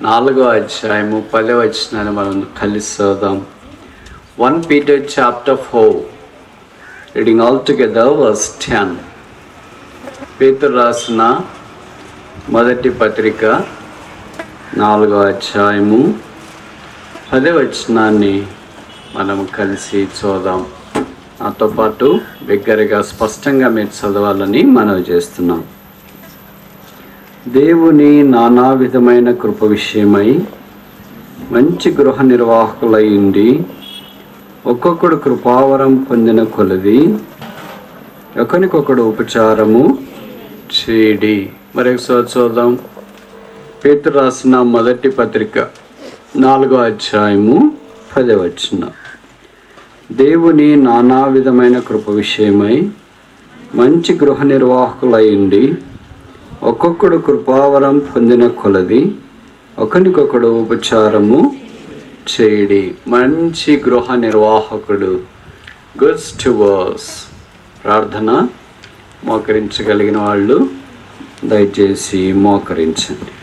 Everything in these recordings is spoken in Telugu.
4వ అధ్యాయము 10వ వచనాన్ని మనం కలిసి చదువుదాం. 1 Peter chapter 4, reading all together verse 10. పేతురు రాసిన మొదటి పత్రిక 4వ అధ్యాయము 10వ వచనాన్ని మనం కలిసి చూద్దాం. నాతో పాటు బిగ్గరగా స్పష్టంగా మీరు చదవాలని మనవి చేస్తున్నాం. దేవుని నానా విధమైన కృప విషయమై మంచి గృహ నిర్వాహకులై ఉండి ఒక్కొక్కడు కృపావరం పొందిన కొలది ఒకరికొకడు ఉపచారము చేయడి. మరొకసారి చూద్దాం. పేతురు రాసిన మొదటి పత్రిక 4వ అధ్యాయము 10వ వచనం. దేవుని నానా విధమైన కృప విషయమై మంచి గృహ నిర్వాహకులై ఉండి ఒక్కొక్కడు కృపావరం పొందిన కొలది ఒకరికొకడు ఉపచారము చేయడి. మంచి గృహ నిర్వాహకుడు, గుడ్ స్టూవర్డ్స్. ప్రార్థన. మోకరించగలిగిన వాళ్ళు దయచేసి మోకరించండి.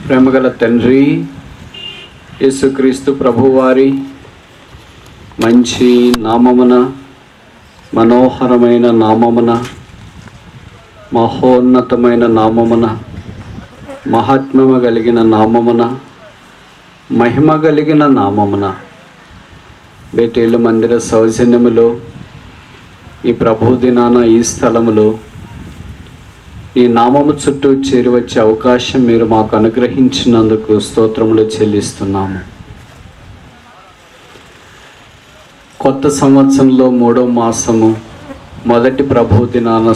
ప్రేమగల తండ్రి యేసుక్రీస్తు ప్రభువారి మంచి నామమున, మనోహరమైన నామమున, మహోన్నతమైన నామమున, మహాత్మ్యము కలిగిన నామమున, మహిమ కలిగిన నామమున బేటేలు మందిర సౌజన్యములో ఈ ప్రభు దినాన ఈ స్థలములో ఈ నామము చుట్టూ చేరి వచ్చే అవకాశం మీరు మాకు అనుగ్రహించినందుకు స్తోత్రములు చెల్లిస్తున్నాము. కొత్త సంవత్సరంలో 3వ మాసము మొదటి ప్రభు దినాన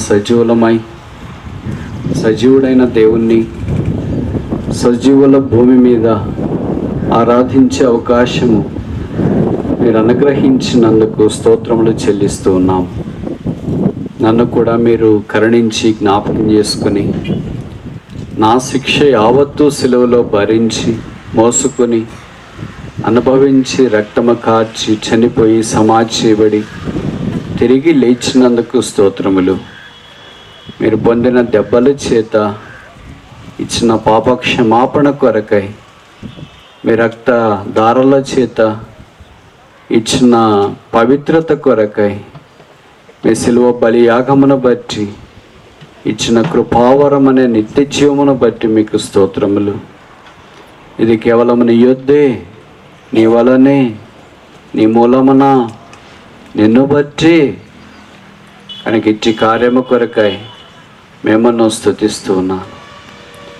సజీవుడైన దేవుణ్ణి సజీవుల భూమి మీద ఆరాధించే అవకాశము మీరు అనుగ్రహించినందుకు స్తోత్రములు చెల్లిస్తూ ఉన్నాము. నన్ను కూడా మీరు కరుణించి జ్ఞాపకం చేసుకుని నా శిక్ష యావత్తూ సిలువలో భరించి మోసుకొని అనుభవించి రక్తము కార్చి చనిపోయి సమాధి చేయబడి తిరిగి లేచినందుకు స్తోత్రములు. మీరు పొందిన దెబ్బల చేత ఇచ్చిన పాప క్షమాపణ కొరకై మీ రక్త దారాల చేత ఇచ్చిన పవిత్రత కొరకై మీ సిలువ బలియాగమును బట్టి ఇచ్చిన కృపావరం అనే నిత్య జీవమును బట్టి మీకు స్తోత్రములు. ఇది కేవలం నీ యొద్దే, నీ వలనే, నీ మూలమున, నిన్ను బట్టి కనుక ఇచ్చి కార్యము కొరకై మేమನ್ನು స్తుతిస్తూ ఉన్నాను.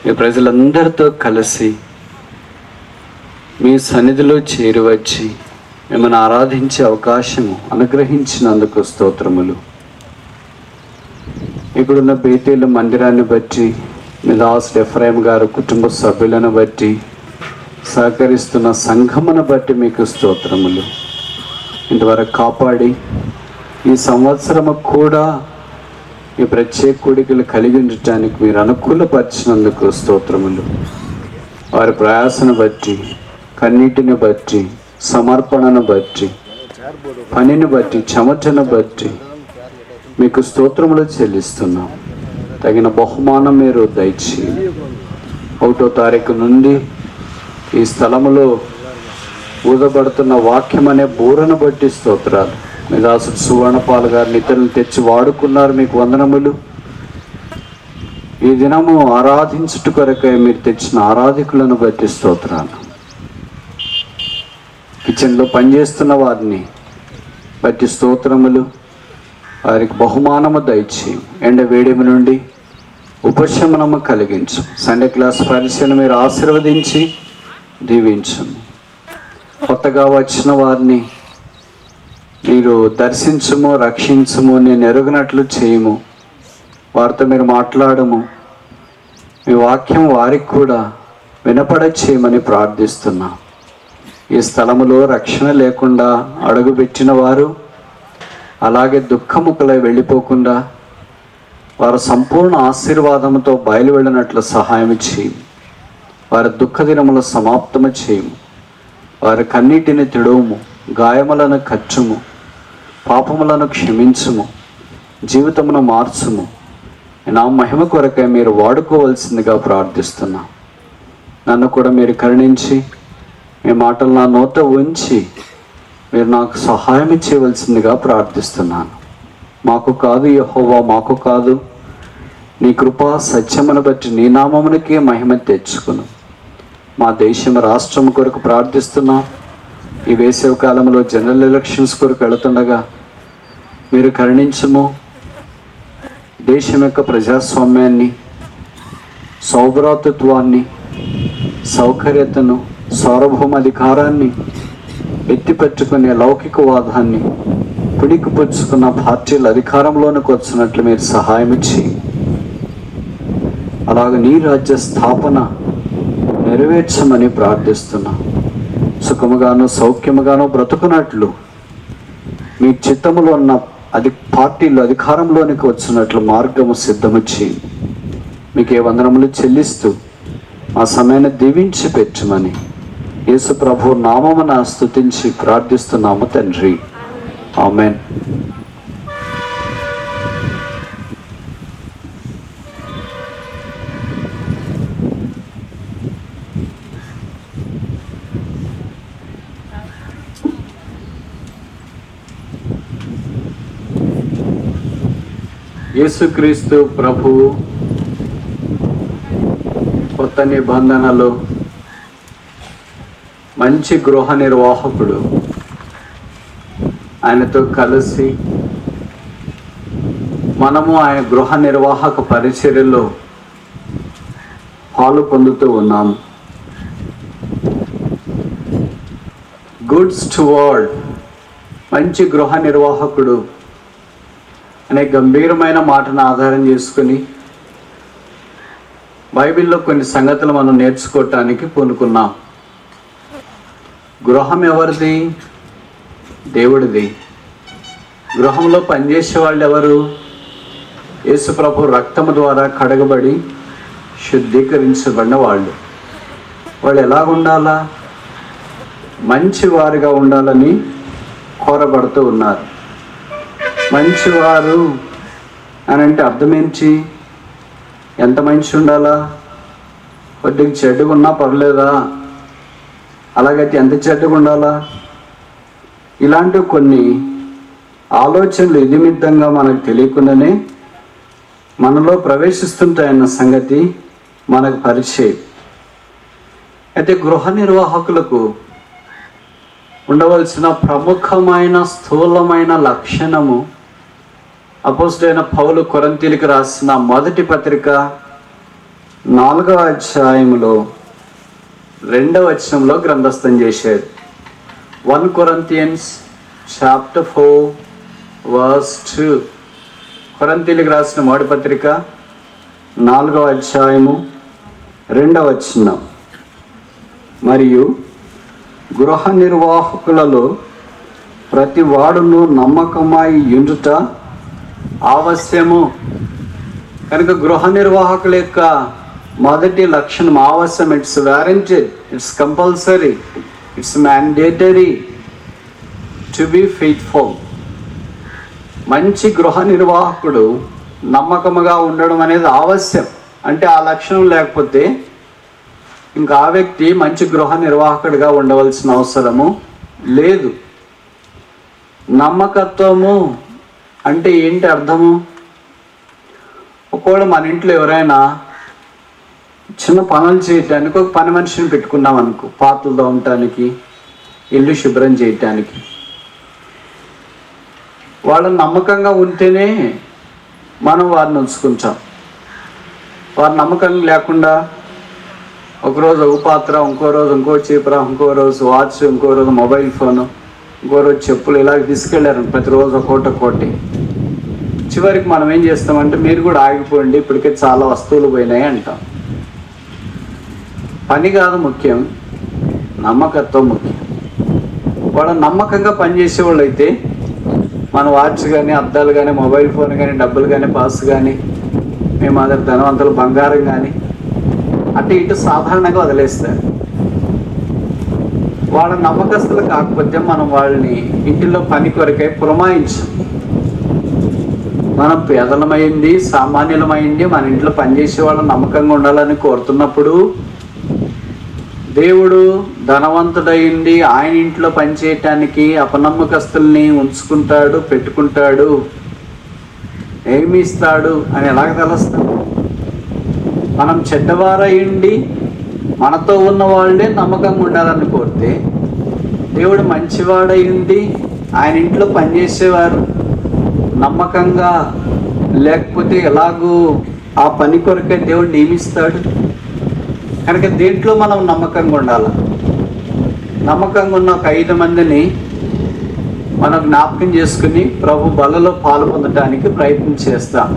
మీ ప్రజలందరితో కలిసి మీ సన్నిధిలో చేరి వచ్చి మిమ్మల్ని ఆరాధించే అవకాశము అనుగ్రహించినందుకు స్తోత్రములు. ఇక్కడున్న బేతేలు మందిరాన్ని బట్టి, మీ దాసుడు ఎఫ్రాయిం గారు కుటుంబ సభ్యులను బట్టి, సహకరిస్తున్న సంఘమును బట్టి మీకు స్తోత్రములు. ఇంతవరకు కాపాడి ఈ సంవత్సరము కూడా ఈ ప్రత్యేక కూడికలు కలిగి ఉండటానికి మీరు అనుకూలపరిచినందుకు స్తోత్రములు. వారి ప్రయాసను బట్టి, కన్నీటిని బట్టి, సమర్పణను బట్టి, పనిని బట్టి, చెమటను బట్టి మీకు స్తోత్రములు చెల్లిస్తున్నాం. తగిన బహుమానం మీరు దయచేయండి. 1వ తారీఖు నుండి ఈ స్థలములో ఊదబడుతున్న వాక్యం అనే బూరను బట్టి స్తోత్రాలు. మీ దాసుడు సువర్ణపాల్ గారిని ఇతరులు తెచ్చి వాడుకున్నారు, మీకు వందనములు. ఈ దినము ఆరాధించుట కొరకై మీరు తెచ్చిన ఆరాధికులను బట్టి స్తోత్రాలు. కిచెన్లో పనిచేస్తున్న వారిని బట్టి స్తోత్రములు. వారికి బహుమానము దయచి ఎండ వేడిమి నుండి ఉపశమనము కలిగించు. సండే క్లాస్ పరిచయం మీరు ఆశీర్వదించి దీవించము. కొత్తగా వచ్చిన వారిని మీరు దర్శించము, రక్షించము, నేను ఎరుగినట్లు చేయము. వారితో మీరు మాట్లాడము. మీ వాక్యం వారికి కూడా వినపడ చేయమని ప్రార్థిస్తున్నా. ఈ స్థలములో రక్షణ లేకుండా అడుగుపెట్టిన వారు అలాగే దుఃఖముఖలై వెళ్ళిపోకుండా వారు సంపూర్ణ ఆశీర్వాదముతో బయలు వెళ్ళినట్లు సహాయం చేయము. వారి దుఃఖ దినముల సమాప్తము చేయము. వారి కన్నీటిని తిడవము, గాయములను కచ్చుము. పాపములను క్షమించుము, జీవితమును మార్చుము. నా మహిమ కొరకై మీరు వాడుకోవాల్సిందిగా ప్రార్థిస్తున్నా. నన్ను కూడా మీరు కరుణించి మీ మాటలు నా నోట ఉంచి మీరు నాకు సహాయం చేయవలసిందిగా ప్రార్థిస్తున్నాను. మాకు కాదు యెహోవా, మాకు కాదు, నీ కృపా సత్యమును బట్టి నీ నామమునికే మహిమ తెచ్చుకును. మా దేశం రాష్ట్రం కొరకు ప్రార్థిస్తున్నాం. ఈ వేసవి కాలంలో జనరల్ ఎలక్షన్స్ కొరకు వెళుతుండగా మీరు కరుణించుము. దేశం యొక్క ప్రజాస్వామ్యాన్ని, సౌభ్రాతృత్వాన్ని, సౌకర్యతను, సార్వభౌమ అధికారాన్ని ఎత్తిపెట్టుకునే లౌకికవాదాన్ని పిడికిపుచ్చుకున్న పార్టీలు అధికారంలోనికి వచ్చినట్లు మీరు సహాయం ఇచ్చి, అలాగే నీ రాజ్య స్థాపన నెరవేర్చమని ప్రార్థిస్తున్నా. సుఖముగాను సౌఖ్యముగాను బ్రతుకున్నట్లు, మీ చిత్తములో ఉన్న పార్టీలు అధికారంలోనికి వచ్చినట్లు మార్గము సిద్ధము చేయి. మీకే వందనములు చెల్లిస్తూ మా సమయాన్ని దీవించి పెట్టమని యేసు ప్రభు నామమున స్తుతించి ప్రార్థిస్తున్నాము తండ్రి. ఆమేన్. యేసుక్రీస్తు ప్రభువు కొత్త నిబంధనలో మంచి గృహ నిర్వాహకుడు. ఆయనతో కలిసి మనము ఆయన గృహ నిర్వాహక పరిచర్యలో పాలు పొందుతూ ఉన్నాము. గుడ్ స్టూవర్డ్, మంచి గృహ నిర్వాహకుడు అనే గంభీరమైన మాటను ఆధారం చేసుకుని బైబిల్లో కొన్ని సంగతులు మనం నేర్చుకోవటానికి పూనుకున్నాం. గృహం ఎవరిది? దేవుడిది. గృహంలో పనిచేసే వాళ్ళు ఎవరు? యేసుప్రభు రక్తము ద్వారా కడగబడి శుద్ధీకరించబడిన వాళ్ళు. వాళ్ళు ఎలాగుండాలా? మంచివారుగా ఉండాలని కోరబడుతూ ఉన్నారు. మంచివారు అని అంటే అర్థం ఏంటి? ఎంత మంచి ఉండాలా? కొద్దిగా చెడ్డగా ఉన్నా పర్లేదా? అలాగైతే ఎంత చెడ్డగా ఉండాలా? ఇలాంటి కొన్ని ఆలోచనలు ఇదిమిద్దంగా మనకు తెలియకుండానే మనలో ప్రవేశిస్తుంటాయన్న సంగతి మనకు పరిచయం. అయితే గృహ నిర్వాహకులకు ఉండవలసిన ప్రముఖమైన స్థూలమైన లక్షణము అపోస్తలుడైన పౌలు కొరింథీయులకు రాసిన మొదటి పత్రిక 4వ అధ్యాయములో 2వ వచనంలో గ్రంథస్థం చేశాడు. 1 Corinthians chapter 4 verse 2. కొరింథీయులకు రాసిన మొదటి పత్రిక 4వ అధ్యాయము 2వ వచనం. మరియు గృహ నిర్వాహకులలో ప్రతి వాడును నమ్మకమై ఉండుట ఆవశ్యము. కనుక గృహ నిర్వాహకుల యొక్క మొదటి లక్షణం ఆవశ్యం. It's warranted, it's compulsory, it's mandatory to be faithful. మంచి గృహ నిర్వాహకుడు నమ్మకముగా ఉండడం అనేది ఆవశ్యం. అంటే ఆ లక్షణం లేకపోతే ఇంకా ఆ వ్యక్తి మంచి గృహ నిర్వాహకుడిగా ఉండవలసిన అవసరము లేదు. నమ్మకత్వము అంటే ఏంటి అర్థము? ఒకవేళ మన ఇంట్లో ఎవరైనా చిన్న పనులు చేయటానికి ఒక పని మనిషిని పెట్టుకున్నాం అనుకో, పాత్రలు తోమటానికి, ఇల్లు శుభ్రం చేయటానికి. వాళ్ళు నమ్మకంగా ఉంటేనే మనం వారిని ఉంచుకుంటాం. వారు నమ్మకం లేకుండా ఒకరోజు ఒక పాత్ర, ఇంకో రోజు ఇంకో చీపుర, ఇంకో రోజు వాచ్, ఇంకో రోజు మొబైల్ ఫోను, ఇంకో రోజు చెప్పులు, ఇలాగ తీసుకెళ్ళారు ప్రతిరోజు ఒక్కోటి. చివరికి మనం ఏం చేస్తామంటే మీరు కూడా ఆగిపోండి, ఇప్పటికే చాలా వస్తువులు పోయినాయి అంటాం. పని కాదు ముఖ్యం, నమ్మకత్వం ముఖ్యం. వాళ్ళు నమ్మకంగా పనిచేసేవాళ్ళు అయితే మన వాచ్ కానీ, అద్దాలు కానీ, మొబైల్ ఫోన్ కానీ, డబ్బులు కానీ, పాస్ కానీ, మేము అందరు ధనవంతులు బంగారం కానీ అటు ఇటు సాధారణంగా వదిలేస్తారు. వాళ్ళ నమ్మకస్తులు కాకపోతే మనం వాళ్ళని ఇంటిలో పని కొరకై పురమాయించం. మనం పేదలమైంది, సామాన్యులమైంది, మన ఇంట్లో పనిచేసే వాళ్ళు నమ్మకంగా ఉండాలని కోరుతున్నప్పుడు, దేవుడు ధనవంతుడయింది ఆయన ఇంట్లో పనిచేయటానికి అపనమ్మకస్తుల్ని ఉంచుకుంటాడు, పెట్టుకుంటాడు, ఏమి ఇస్తాడు అని ఎలాగ తెలుస్తాం? మనం చెడ్డవారయ్యండి మనతో ఉన్న వాళ్ళే నమ్మకంగా ఉండాలని కోరితే, దేవుడు మంచివాడయ్యింది ఆయన ఇంట్లో పనిచేసేవారు నమ్మకంగా లేకపోతే ఎలాగూ ఆ పని కొరకే దేవుడు నియమిస్తాడు. కనుక దేంట్లో మనం నమ్మకంగా ఉండాలి. నమ్మకంగా ఉన్న ఒక 5 మందిని మనం జ్ఞాపకం చేసుకుని ప్రభు బలలో పాలు పొందడానికి ప్రయత్నం చేస్తాం.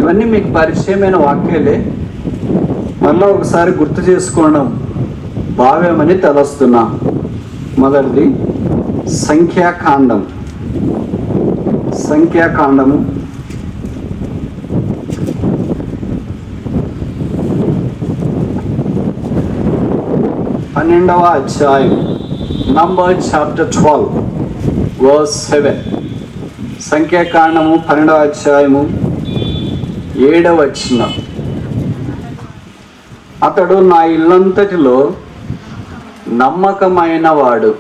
ఇవన్నీ మీకు పరిచయమైన వాక్యాలే, మళ్ళీ ఒకసారి గుర్తు చేసుకోవడం భావ్యమని తలస్తున్నాం. మొదటిది సంఖ్యాకాండము 12వ అధ్యాయం, నంబర్ చాప్టర్ 12 verse 7. సంఖ్యాకాండము 12వ అధ్యాయము 7వ వచనం. అతడు నా ఇల్లంతటిలో నమ్మకమైన వాడు.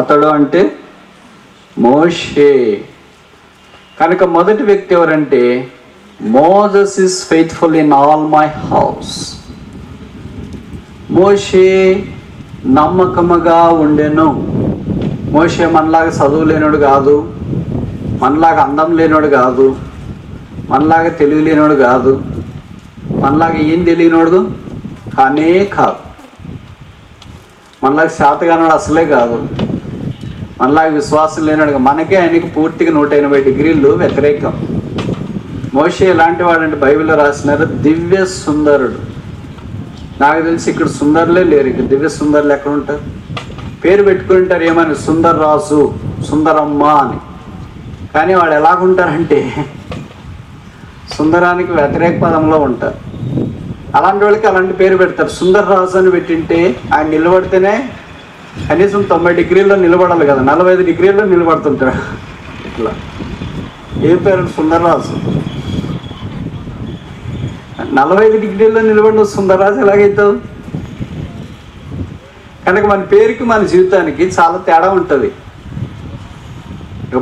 అతడు అంటే మోషే. కనుక మొదటి వ్యక్తి ఎవరంటే, Moses is faithful in all my house. మోషే నమ్మకముగా ఉండెను. మోషే మనలాగా చదువు లేనోడు కాదు, మనలాగా అందం లేనోడు కాదు, మనలాగా తెలివి లేనోడు కాదు, మనలాగా ఏం తెలియనోడు కానే కాదు, మనలాగా శాతగానోడు అసలే కాదు, మనలాగా విశ్వాసం లేనోడు. మనకే ఆయనకి పూర్తిగా 180 డిగ్రీలు వ్యతిరేకం. మోషే ఎలాంటి వాడంటే బైబిల్లో రాసినారు, దివ్య సుందరుడు. నాకు తెలిసి ఇక్కడ సుందరులే లేరు, ఇక్కడ దివ్య సుందరులు ఎక్కడ ఉంటారు? పేరు పెట్టుకుంటారు ఏమని, సుందర్ రాజు, సుందరమ్మ అని. కానీ వాడు ఎలాగుంటారంటే సుందరానికి వ్యతిరేక పదంలో ఉంటారు. అలాంటి వాళ్ళకి అలాంటి పేరు పెడతారు. సుందర్ రాజు అని పెట్టింటే ఆయన నిలబడితేనే కనీసం 90 డిగ్రీల్లో నిలబడాలి కదా, 45 డిగ్రీల్లో నిలబడుతుంటాడు. ఇట్లా ఏ పేరు? సుందర్రాజు. 45 డిగ్రీల్లో నిలబడి సుందర్రాజు ఎలాగైతావు? కనుక మన పేరుకి మన జీవితానికి చాలా తేడా ఉంటుంది.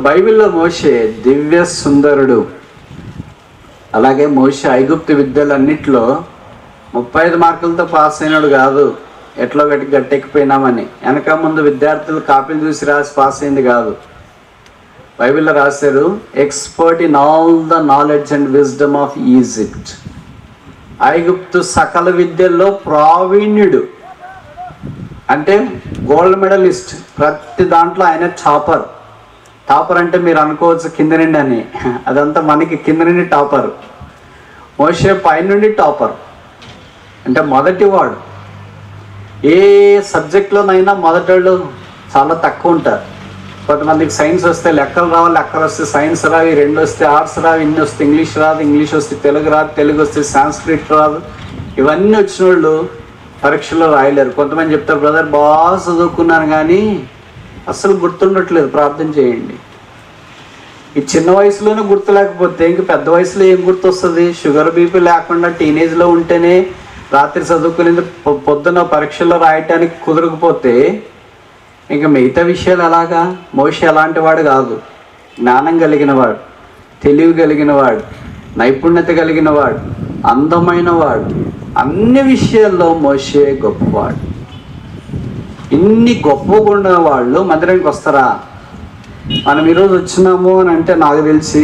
బైబిల్లో మోషే దివ్య సుందరుడు. అలాగే మోషే ఐగుప్తు విద్యలన్నిట్లో 35 మార్కులతో పాస్ అయినాడు కాదు, ఎట్లో గట్టెక్కిపోయినామని. వెనక ముందు విద్యార్థులు కాపీలు చూసి రాసి పాస్ అయింది కాదు. బైబిల్లో రాశారు, expert in all the knowledge and wisdom of Egypt. ఐగుప్తు సకల విద్యల్లో ప్రావీణ్యుడు, అంటే గోల్డ్ మెడలిస్ట్. ప్రతి దాంట్లో ఆయన టాపర్. టాపర్ అంటే మీరు అనుకోవచ్చు కింద నుండి అని, అదంతా మనకి కింద నుండి టాపర్. మోషే పై నుండి టాపర్, అంటే మొదటి వాడు. ఏ సబ్జెక్ట్లోనైనా మొదటి వాళ్ళు చాలా తక్కువ ఉంటారు. కొంతమందికి సైన్స్ వస్తే లెక్కలు రావాలి, లెక్కలు వస్తే సైన్స్ రావు, 2 వస్తే ఆర్ట్స్ రావు, ఇన్ని వస్తే ఇంగ్లీష్ రాదు, ఇంగ్లీష్ వస్తే తెలుగు రాదు, తెలుగు వస్తే సాంస్క్రిట్ రాదు. ఇవన్నీ వచ్చిన వాళ్ళు పరీక్షలో రాయలేరు. కొంతమంది చెప్తారు, బ్రదర్ బాగా చదువుకున్నాను కానీ అస్సలు గుర్తుండట్లేదు, ప్రార్థన చేయండి. ఈ చిన్న వయసులోనే గుర్తు లేకపోతే ఇంక పెద్ద వయసులో ఏం గుర్తు వస్తుంది? షుగర్ బీపీ లేకుండా టీనేజ్లో ఉంటేనే రాత్రి చదువుకునేది పొద్దున్న పరీక్షల్లో రాయటానికి కుదరకపోతే ఇంకా మిగతా విషయాలు ఎలాగా? మోషే అలాంటి వాడు కాదు. జ్ఞానం కలిగిన వాడు, తెలివి కలిగిన వాడు, నైపుణ్యత కలిగిన వాడు, అందమైన వాడు. అన్ని విషయాల్లో మోషే గొప్పవాడు. ఇన్ని గొప్పగా ఉన్న వాళ్ళు మందిరానికి వస్తారా? మనం ఈరోజు వచ్చినాము అని అంటే నాకు తెలిసి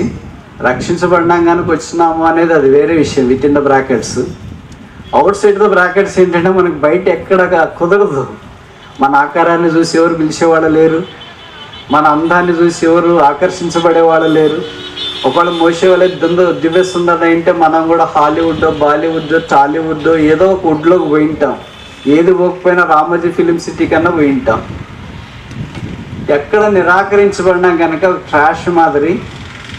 రక్షించబడినాం కనుక వచ్చినాము అనేది అది వేరే విషయం, with in the brackets. Out side the brackets ఏంటంటే మనకి బయట ఎక్కడ కుదరదు. మన ఆకారాన్ని చూసి ఎవరు పిలిచేవాళ్ళు లేరు, మన అందాన్ని చూసి ఎవరు ఆకర్షించబడేవాళ్ళు లేరు. ఒకవేళ మోసే వాళ్ళే దివ్య సుందరత అంటే మనం కూడా హాలీవుడ్, బాలీవుడ్, టాలీవుడ్ ఏదో ఒక వుడ్లోకి పోయింటాం. ఏది పోకపోయినా రామోజీ ఫిలిం సిటీ కన్నా పోయింటాం. ఎక్కడ నిరాకరించబడినా కనుక ట్రాష్ మాదిరి,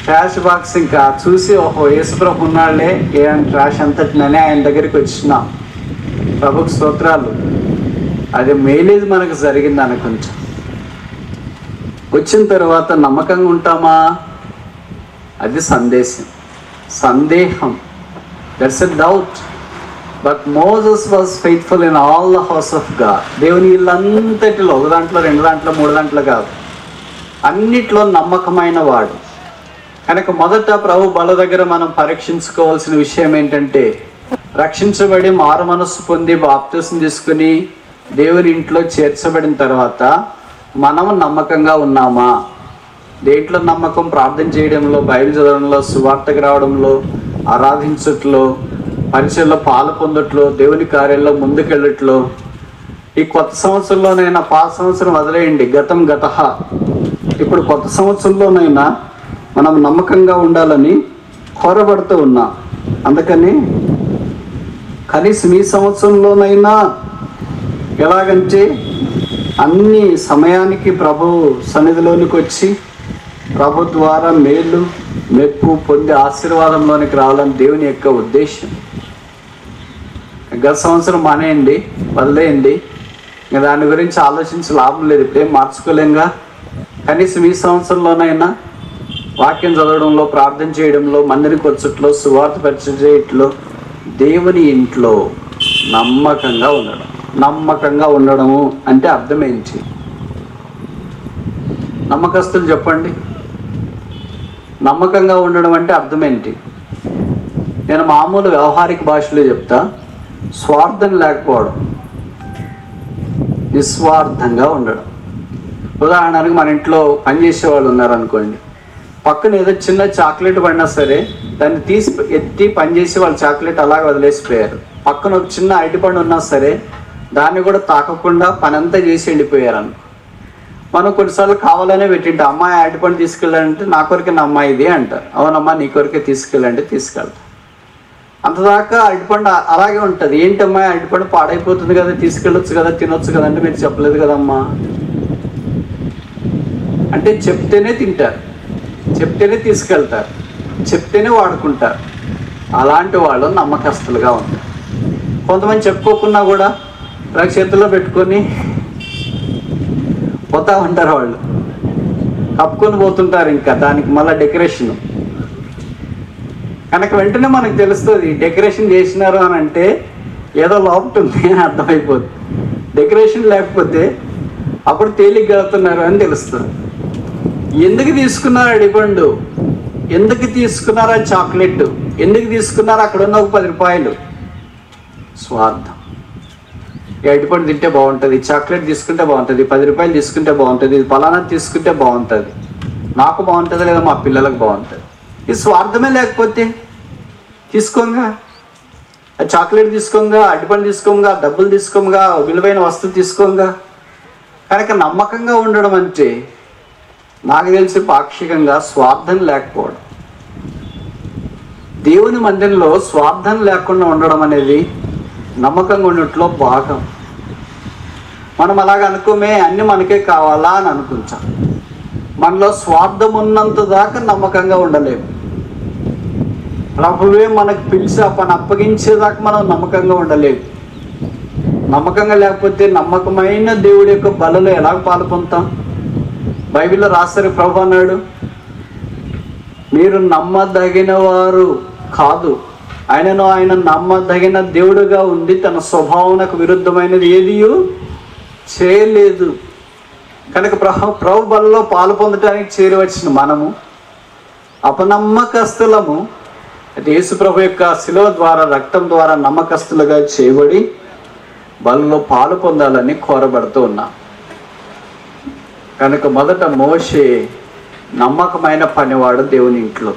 ట్రాష్ బాక్స్ ఇంకా చూసి ఓహో యేసుప్రభు ఉన్నాళ్లే ఏ ట్రాష్ అంతటిననే ఆయన దగ్గరికి వచ్చినాం. ప్రభుకు స్తోత్రాలు. అది మైలేజ్ మనకు జరిగింది అనుకుంటా. వచ్చిన తర్వాత నమ్మకంగా ఉంటామా? అది సందేహం. That's a doubt. But Moses was faithful in all the house of God. దేవుని ఇల్లంతటిలో, ఒక దాంట్లో, రెండు దాంట్లో, మూడు దాంట్లో కాదు, అన్నిట్లో నమ్మకమైన వాడు. కనుక మొదట ప్రభు బల దగ్గర మనం పరీక్షించుకోవాల్సిన విషయం ఏంటంటే, రక్షించబడి మారు మనస్సు పొంది బాప్తిసం తీసుకుని దేవుని ఇంట్లో చేర్చబడిన తర్వాత మనం నమ్మకంగా ఉన్నామా? దేంట్లో నమ్మకం? ప్రార్థన చేయడంలో, బైబిల్ చదవడంలో, సువార్తకు రావడంలో, ఆరాధించట్లో, పరిచయంలో పాలు పొందట్లో, దేవుని కార్యాల్లో ముందుకెళ్ళట్లో. ఈ కొత్త సంవత్సరంలోనైనా పాత సంవత్సరం వదిలేయండి, గతం గతః. ఇప్పుడు కొత్త సంవత్సరంలోనైనా మనం నమ్మకంగా ఉండాలని కోరబడుతూ ఉన్నాం. అందుకని కనీసం ఈ సంవత్సరంలోనైనా ఎలాగంటే అన్ని సమయానికి ప్రభు సన్నిధిలోనికి వచ్చి ప్రభు ద్వారా మేలు మెప్పు పొంది ఆశీర్వాదంలోనికి రావాలని దేవుని యొక్క ఉద్దేశం. గత సంవత్సరం మానేయండి, వదిలేయండి, ఇంకా దాని గురించి ఆలోచించి లాభం లేదు, ఇప్పుడేం మార్చుకోలేంగా. కనీసం ఈ సంవత్సరంలోనైనా వాక్యం చదవడంలో, ప్రార్థన చేయడంలో, మందిరికి వచ్చట్లో, సువార్త పరిచయం చేయట్లో, దేవుని ఇంట్లో నమ్మకంగా ఉండడం. నమ్మకంగా ఉండడము అంటే అర్థం ఏంటి? నమ్మకస్తులు చెప్పండి, నమ్మకంగా ఉండడం అంటే అర్థం ఏంటి? నేను మామూలు వ్యవహారిక భాషలో చెప్తా. స్వార్థం లేకపోవడం, నిస్వార్థంగా ఉండడం. ఉదాహరణకు మన ఇంట్లో పనిచేసే వాళ్ళు ఉన్నారనుకోండి, పక్కన ఏదో చిన్న చాక్లెట్ పడినా సరే దాన్ని తీసి ఎత్తి పనిచేసి వాళ్ళు చాక్లెట్ అలాగ వదిలేసిపోయారు. పక్కన ఒక చిన్న అరటిపండు ఉన్నా సరే దాన్ని కూడా తాకకుండా పని అంతా చేసి వెళ్ళిపోయారు అనుకో. మనం కొన్నిసార్లు కావాలనే పెట్టింటాం, అమ్మాయి అరటిపండు తీసుకెళ్ళాలంటే నా కొరికే నా అమ్మాయి ఇది అంటారు. అవునమ్మా నీ కొరికే తీసుకెళ్ళంటే తీసుకెళ్తాం. అంతదాకా అరటిపండు అలాగే ఉంటుంది. ఏంటమ్మా అరటిపండు పాడైపోతుంది కదా, తీసుకెళ్ళొచ్చు కదా, తినొచ్చు కదా అంటే మీరు చెప్పలేదు కదమ్మా అంటే చెప్తేనే తింటారు, చెప్తేనే తీసుకెళ్తారు, చెప్తేనే వాడుకుంటారు. అలాంటి వాళ్ళు నమ్మకస్తులుగా ఉంటారు. కొంతమంది చెప్పుకోకున్నా కూడా ఇలా చేతుల్లో పెట్టుకొని పోతా ఉంటారు, వాళ్ళు కప్పుకొని పోతుంటారు. ఇంకా దానికి మళ్ళీ డెకరేషను. కనుక వెంటనే మనకు తెలుస్తుంది డెకరేషన్ చేసినారు అని అంటే ఏదో లోపట ఉంది అని అర్థమైపోతుంది. డెకరేషన్ లేకపోతే అప్పుడు తేలిగ్గా వెళ్తున్నారు అని తెలుస్తుంది. ఎందుకు తీసుకున్నారు అడిపండు, ఎందుకు తీసుకున్నారా చాక్లెట్, ఎందుకు తీసుకున్నారు అక్కడ ఉన్న ఒక 10 రూపాయలు? స్వార్థం. ఈ అడిపండు తింటే బాగుంటుంది, చాక్లెట్ తీసుకుంటే బాగుంటుంది, 10 రూపాయలు తీసుకుంటే బాగుంటుంది, ఇది ఫలానా తీసుకుంటే బాగుంటుంది, నాకు బాగుంటుంది లేదా మా పిల్లలకు బాగుంటుంది. ఈ స్వార్థమే లేకపోతే తీసుకోంగా, చాక్లెట్ తీసుకోంగా, అడిపండు తీసుకోంగా, డబ్బులు తీసుకోంగా, విలువైన వస్తువు తీసుకోంగా. కనుక నమ్మకంగా ఉండడం అంటే నాకు తెలిసి పాక్షికంగా స్వార్థం లేకపోవడం. దేవుని మందిరంలో స్వార్థం లేకుండా ఉండడం అనేది నమ్మకంగా ఉన్నట్లో భాగం. మనం అలాగ అనుకోమే అన్నీ మనకే కావాలా అని అనుకుంటాం. మనలో స్వార్థం ఉన్నంత దాకా నమ్మకంగా ఉండలేము. ప్రభువే మనకు పిలిచి ఆ పని అప్పగించేదాకా మనం నమ్మకంగా ఉండలేము. నమ్మకంగా లేకపోతే నమ్మకమైన దేవుడి యొక్క బలలో ఎలా పాలు పొందుతాం? బైబిల్లో రాస్తారు, ప్రభు అన్నాడు, మీరు నమ్మదగిన వారు కాదు, ఆయనను ఆయన నమ్మదగిన దేవుడుగా ఉండి తన స్వభావనకు విరుద్ధమైనది ఏదియూ చేయలేదు. కనుక ప్రభు బలలో పాలు పొందటానికి చేరవచ్చిన మనము అపనమ్మకస్తులము. అయితే యేసు ప్రభు యొక్క శిలువ ద్వారా, రక్తం ద్వారా నమ్మకస్తులుగా చేయబడి బలలో పాలు పొందాలని కోరబడుతూ ఉన్నాం. కనుక మొదట మోషే నమ్మకమైన పనివాడు దేవుని ఇంట్లో.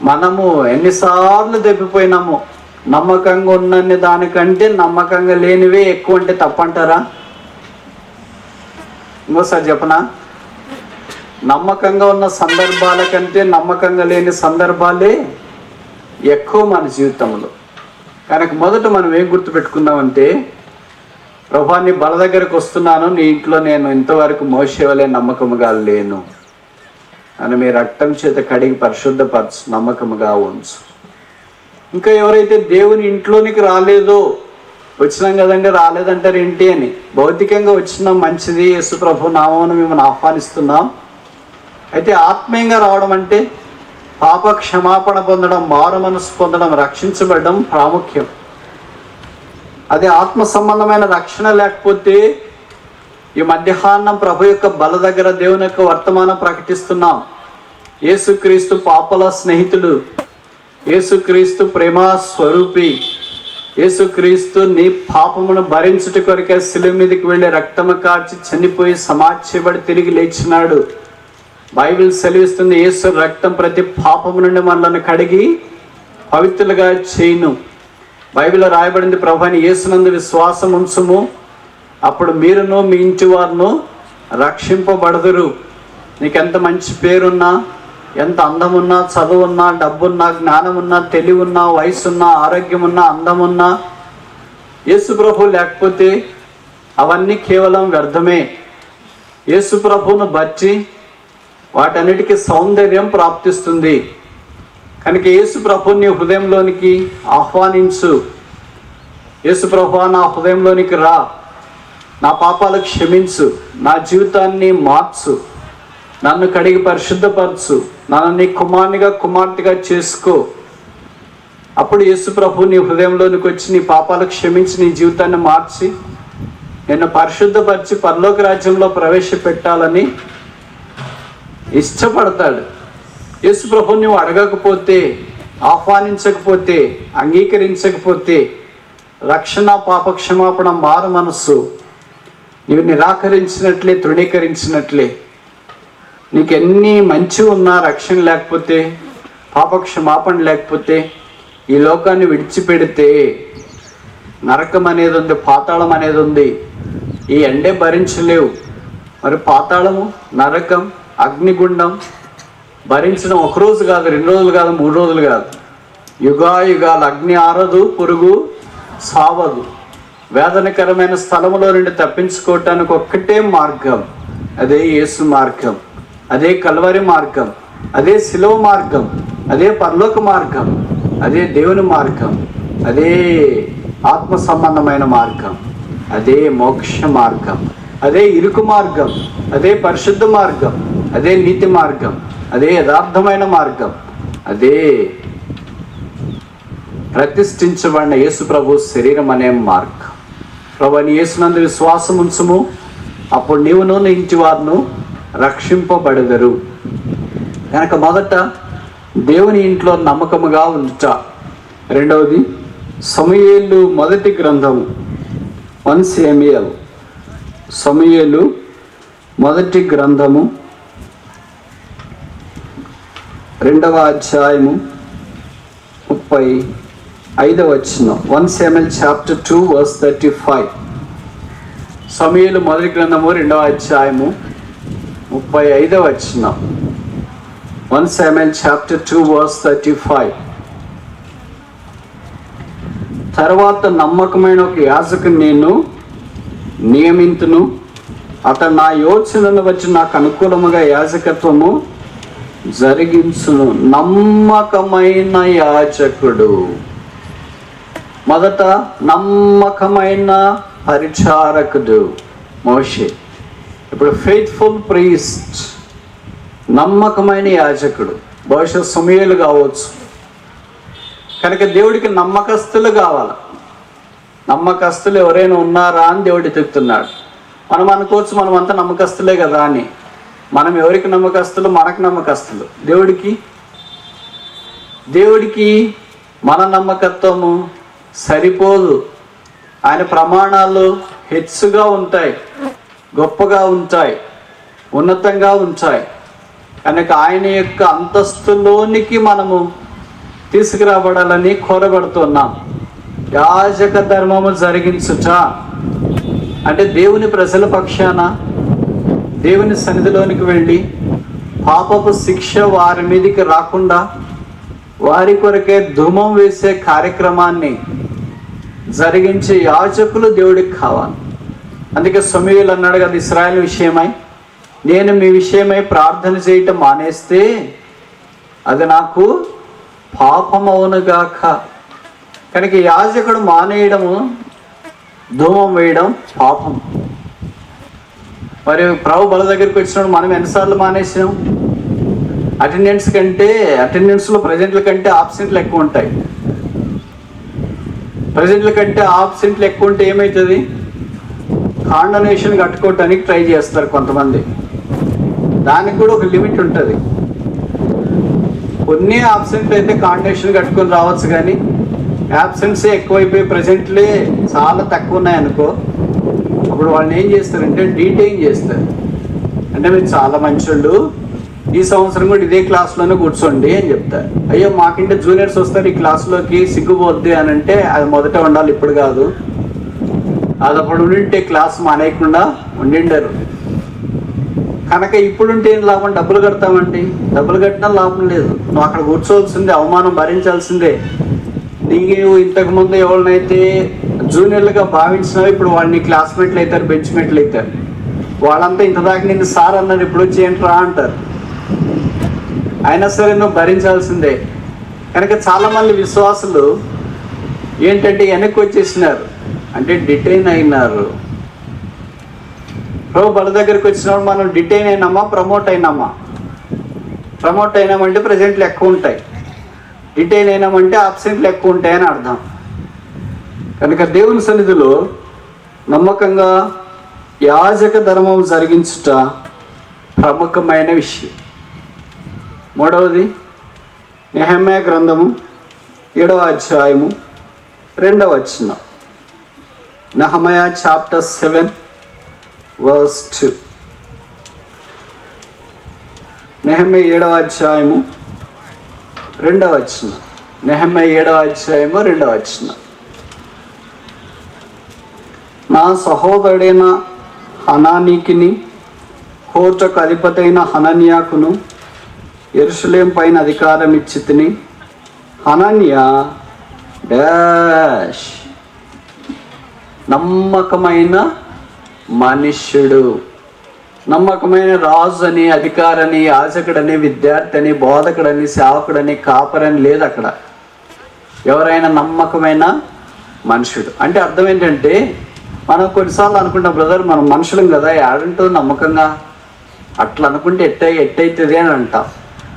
మనము ఎన్నిసార్లు తప్పిపోయినాము. నమ్మకంగా ఉన్నన్ని దానికంటే నమ్మకంగా లేనివే ఎక్కువ అంటే తప్పంటారా? ఇంకోసారి చెప్పనా? నమ్మకంగా ఉన్న సందర్భాల కంటే నమ్మకంగా లేని సందర్భాలే ఎక్కువ మన జీవితంలో. కనుక మొదట మనం ఏం గుర్తుపెట్టుకుందామంటే, ప్రభువా నీ బల దగ్గరకు వస్తున్నాను, నీ ఇంట్లో నేను ఇంతవరకు మోషే వలె నమ్మకముగా లేను అని మీ రక్తం చేత కడిగి పరిశుద్ధపరచు, నమ్మకముగా ఉంచు. ఇంకా ఎవరైతే దేవుని ఇంట్లోనికి రాలేదో వచ్చినాం కదండి రాలేదంటారు ఏంటి అని. భౌతికంగా వచ్చినాం, మంచిది, యేసు ప్రభు నామమున మిమ్మల్ని ఆహ్వానిస్తున్నాం. అయితే ఆత్మీయంగా రావడం అంటే పాప క్షమాపణ పొందడం, మారు మనసు పొందడం, రక్షించబడడం ప్రాముఖ్యం. అదే ఆత్మ సంబంధమైన రక్షణ లేకపోతే ఈ మధ్యాహ్నం ప్రభు యొక్క బల దగ్గర దేవుని యొక్క వర్తమానం ప్రకటిస్తున్నాం. యేసుక్రీస్తు పాపల స్నేహితుడు, యేసుక్రీస్తు ప్రేమ స్వరూపి, యేసుక్రీస్తు నీ పాపమును భరించుట కొరకే శిలువ మీదకి వెళ్ళి రక్తము కార్చి చనిపోయి సమాధించబడి తిరిగి లేచినాడు. బైబిల్ సెలవిస్తుంది, యేసు రక్తం ప్రతి పాపము నుండి మనల్ని కడిగి పవిత్రులుగా చేయును. బైబిల్లో రాయబడింది, ప్రభువైన యేసునందు విశ్వాసం ఉంచుము, అప్పుడు మీరును మీ ఇంటి వారును రక్షింపబడదురు. నీకెంత మంచి పేరున్నా, ఎంత అందమున్నా, చదువున్నా, డబ్బున్నా, జ్ఞానమున్నా, తెలివున్నా, వయసున్నా, ఆరోగ్యమున్నా, అందమున్నా, యేసు ప్రభు లేకపోతే అవన్నీ కేవలం వ్యర్థమే. యేసు ప్రభువును బట్టి వాటన్నిటికీ సౌందర్యం ప్రాప్తిస్తుంది. కనుక యేసు ప్రభుని నీ హృదయంలోనికి ఆహ్వానించు. యేసు ప్రభువా నా హృదయంలోనికి రా, నా పాపాలు క్షమించు, నా జీవితాన్ని మార్చు, నన్ను కడిగి పరిశుద్ధపరచు, నన్ను నీ కుమారునిగా కుమార్తెగా చేసుకో. అప్పుడు యేసు ప్రభు నీ హృదయంలోనికి వచ్చి నీ పాపాలు క్షమించి నీ జీవితాన్ని మార్చి నిన్ను పరిశుద్ధపరిచి పరలోక రాజ్యంలో ప్రవేశపెట్టాలని ఇష్టపడతాడు. యేసు ప్రభు నువ్వు అడగకపోతే, ఆహ్వానించకపోతే, అంగీకరించకపోతే రక్షణ, పాప క్షమాపణ, మారు మనస్సు నీవు నిరాకరించినట్లే, తృణీకరించినట్లే. నీకు ఎన్ని మంచి ఉన్నా రక్షణ లేకపోతే, పాప క్షమాపణ లేకపోతే, ఈ లోకాన్ని విడిచిపెడితే నరకం అనేది ఉంది, పాతాళం అనేది ఉంది. ఈ ఎండే భరించలేవు. మరి పాతాళము, నరకం, అగ్నిగుండం భరించడం ఒకరోజు కాదు, 2 రోజులు కాదు, 3 రోజులు కాదు, యుగాయుగాలు. అగ్ని ఆరదు, పురుగు సావదు. వేదనకరమైన స్థలములో నుండి తప్పించుకోవటానికి ఒక్కటే మార్గం, అదే యేసు మార్గం, అదే కల్వరి మార్గం, అదే శిలువ మార్గం, అదే పరలోక మార్గం, అదే దేవుని మార్గం, అదే ఆత్మ సంబంధమైన మార్గం, అదే మోక్ష మార్గం, అదే ఇరుకు మార్గం, అదే పరిశుద్ధ మార్గం, అదే నీతి మార్గం, అదే యథార్థమైన మార్గం, అదే ప్రతిష్ఠించబడిన యేసు ప్రభు శరీరం అనే మార్గం. ప్రభు నీ యేసునందు విశ్వాసం ఉంచుము, అప్పుడు నీవును నీ ఇంటి వారును రక్షింపబడెదరు. కనుక మొదట దేవుని ఇంట్లో నమ్మకముగా ఉంచుట. రెండవది సమూయేలు మొదటి గ్రంథము 1 సమూయేలు, సమూయేలు మొదటి గ్రంథము 2వ అధ్యాయము 35వ వచనం. 1 Samuel chapter 2 verse 35. సమూయేలు మొదటి గ్రంథము 2వ అధ్యాయము 35వ వచనం. 1 Samuel chapter 2 verse 35. తర్వాత నమ్మకమైన ఒక యాజకుని నేను నియమింతును, అతను నా యోచనను వచ్చి నాకు అనుకూలముగా యాజకత్వము జరిగించును. నమ్మకమైన యాజకుడు. మొదట నమ్మకమైన పరిచారకుడు మోషే. ఇప్పుడు ఫెయిత్ఫుల్ ప్రీస్ట్, నమ్మకమైన యాజకుడు. బహుశా సమూయేలు కావచ్చు. కనుక దేవుడికి నమ్మకస్తులు కావాలి. నమ్మకస్తులు ఎవరైనా ఉన్నారా అని దేవుడు చెప్తున్నాడు. మనం అనుకోవచ్చు మనం అంతా నమ్మకస్తులే కదా అని. మనం ఎవరికి నమ్మకస్తులు? మనకు నమ్మకస్తులు. దేవుడికి మన నమ్మకత్వము సరిపోదు. ఆయన ప్రమాణాలు హెచ్చుగా ఉంటాయి, గొప్పగా ఉంటాయి, ఉన్నతంగా ఉంటాయి. కనుక ఆయన యొక్క అంతస్తులోనికి మనము తీసుకురాబడాలని కోరబడుతున్నాం. యాజక ధర్మము జరిగించుట అంటే దేవుని ప్రజల పక్షాన దేవుని సన్నిధిలోనికి వెళ్ళి పాపపు శిక్ష వారి మీదకి రాకుండా వారి కొరకే ధూమం వేసే కార్యక్రమాన్ని జరిగించే యాజకులు దేవుడికి కావాలి. అందుకే సమూయేలు అన్నాడు కదా ఇశ్రాయేలు విషయమై, నేను మీ విషయమై ప్రార్థన చేయటం మానేస్తే అది నాకు పాపమవునుగాక. కనుక యాజకుడు మానేయడము ధూమం వేయడం పాపం. మరి ప్రభు బల దగ్గరికి వచ్చినప్పుడు మనం ఎన్నిసార్లు మానేసాం? అటెండెన్స్లో ప్రజెంట్ల కంటే ఆబ్సెంట్లు ఎక్కువ ఉంటాయి. ప్రజెంట్ల కంటే ఆబ్సెంట్లు ఎక్కువ ఉంటే ఏమవుతుంది? కాండనేషన్ కట్టుకోవటానికి ట్రై చేస్తారు కొంతమంది. దానికి కూడా ఒక లిమిట్ ఉంటుంది. కొన్ని ఆబ్సెంట్ అయితే కాండనేషన్ కట్టుకొని రావచ్చు, కానీ యాబ్సెంట్సే ఎక్కువైపోయి ప్రజెంట్లే చాలా తక్కువ ఉన్నాయనుకో, అప్పుడు వాళ్ళని ఏం చేస్తారంటే డీటెయిన్ చేస్తారు. అంటే మీరు చాలా మంచోళ్ళు, ఈ సంవత్సరం కూడా ఇదే క్లాస్లోనే కూర్చోండి అని చెప్తారు. అయ్యో మాకంటే జూనియర్స్ వస్తారు ఈ క్లాస్లోకి, సిగ్గుపోద్ది అని అంటే అది మొదట ఉండాలి, ఇప్పుడు కాదు. అది అప్పుడు ఉండింటే క్లాస్ మానేయకుండా ఉండిండరు. కనుక ఇప్పుడుంటే ఏం లాభం? డబ్బులు కడతామండి, డబ్బులు కట్టినా లాభం లేదు. నువ్వు అక్కడ కూర్చోవలసిందే, అవమానం భరించాల్సిందే. నీవు ఇంతకుముందు ఎవరినైతే జూనియర్లుగా భావించినావు, ఇప్పుడు వాళ్ళని క్లాస్మేట్లు అవుతారు, బెంచ్మేట్లు అవుతారు. వాళ్ళంతా ఇంతదాకా నిన్ను సార్ అన్నారు, ఇప్పుడు వచ్చి ఏంట్రా అంటారు. అయినా సరే నువ్వు భరించాల్సిందే. కనుక చాలామంది విశ్వాసులు ఏంటంటే వెనక్కి వచ్చేసినారు, అంటే డిటైన్ అయినారు. ప్రభు బల దగ్గరికి వచ్చినప్పుడు మనం డిటైన్ అయినామా, ప్రమోట్ అయినామా? ప్రమోట్ అయినామంటే ప్రజెంట్లు ఎక్కువ ఉంటాయి, డిటైన్ అయినామంటే ఆబ్సెంట్లు ఎక్కువ ఉంటాయని అర్థం. కనుక దేవుని సన్నిధిలో నమ్మకంగా యాజక ధర్మం జరిగించుట ప్రముఖమైన విషయం. మూడవది నెహెమ్యా గ్రంథము 7వ అధ్యాయము 2వ వచనం. Nehemiah chapter 7 verse 2. నెహెమ్యా 7వ అధ్యాయము 2వ వచనం. నెహెమ్యా 7వ అధ్యాయము 2వ వచనం. నా సహోదరుడైన హనానీకిని, కోటకు అధిపతైన హనన్యాకును యెరూషలేము పైన అధికారం ఇచ్చి తిని, హనన్యా డాష్ నమ్మకమైన మనుష్యుడు, నమ్మకమైన రాజు అని, అధికారని, యాజకుడని, విద్యార్థి అని, బోధకుడని, సేవకుడని, కాపరని లేదు అక్కడ. ఎవరైనా నమ్మకమైన మనుషుడు అంటే అర్థం ఏంటంటే, మనం కొన్నిసార్లు అనుకుంటాం, బ్రదర్ మనం మనుషులం కదా, ఏడంటూ నమ్మకంగా అట్లా అనుకుంటే ఎట్టయితుంది అని అంటాం.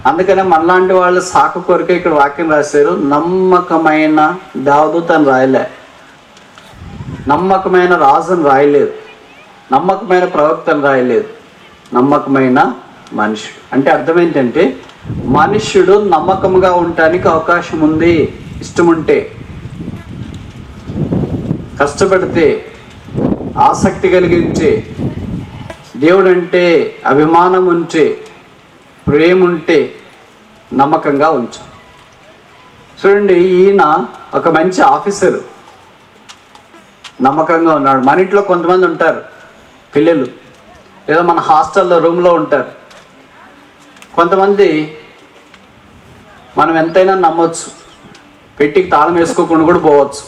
అందుకనే మనలాంటి వాళ్ళు సాకు కొరకే ఇక్కడ వాక్యం రాశారు. నమ్మకమైన దావదూత అని రాయలే, నమ్మకమైన రాజుని రాయలేదు, నమ్మకమైన ప్రవక్తను రాయలేదు, నమ్మకమైన మనుషుడు. అంటే అర్థం ఏంటంటే, మనుష్యుడు నమ్మకంగా ఉండటానికి అవకాశం ఉంది. ఇష్టం ఉంటే, కష్టపడితే, ఆసక్తి కలిగి ఉంటే, దేవుడు అంటే అభిమానం ఉంటే, ప్రేమ ఉంటే నమ్మకంగా ఉంచు. చూడండి, ఈయన ఒక మంచి ఆఫీసరు, నమ్మకంగా ఉన్నాడు. మన ఇంట్లో కొంతమంది ఉంటారు పిల్లలు, లేదా మన హాస్టల్లో రూమ్లో ఉంటారు. కొంతమంది మనం ఎంతైనా నమ్మొచ్చు, పెట్టికి తాళం వేసుకోకుండా కూడా పోవచ్చు.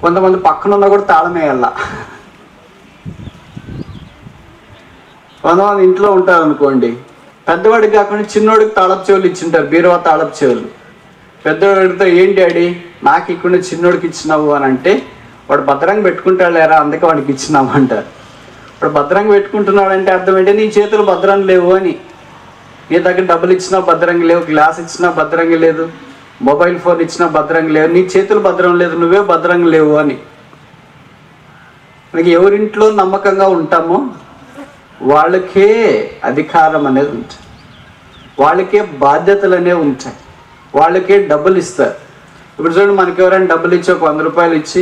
కొంతమంది పక్కన ఉన్నా కూడా తాళం వేయాల. కొంతమంది ఇంట్లో ఉంటారు అనుకోండి, పెద్దవాడికి కాకుండా చిన్నోడికి తాళపు చెవులు ఇచ్చింటారు, బీరువా తాళపు చెవులు. పెద్దవాడితో ఏంటి డాడీ నాకు ఇక్కడ చిన్నోడికి ఇచ్చినావు అని అంటే, వాడు భద్రంగా పెట్టుకుంటాడు లేరా, అందుకే వాడికి ఇచ్చినావు అంటారు. వాడు భద్రంగా పెట్టుకుంటున్నాడు అంటే అర్థం ఏంటి? నీ చేతులు భద్రంగా లేవు అని. నీ దగ్గర డబ్బులు ఇచ్చినా భద్రంగా లేవు, గ్లాస్ ఇచ్చినా భద్రంగా లేదు, మొబైల్ ఫోన్ ఇచ్చినా భద్రంగా లేవు, నీ చేతులు భద్రం లేదు, నువ్వే భద్రంగా లేవు అని. మనకి ఎవరింట్లో నమ్మకంగా ఉంటామో వాళ్ళకే అధికారం అనేది ఉంటుంది, వాళ్ళకే బాధ్యతలు అనేవి ఉంటాయి, వాళ్ళకే డబ్బులు ఇస్తారు. ఇప్పుడు చూడండి, మనకి ఎవరైనా డబ్బులు ఇచ్చి ఒక 100 రూపాయలు ఇచ్చి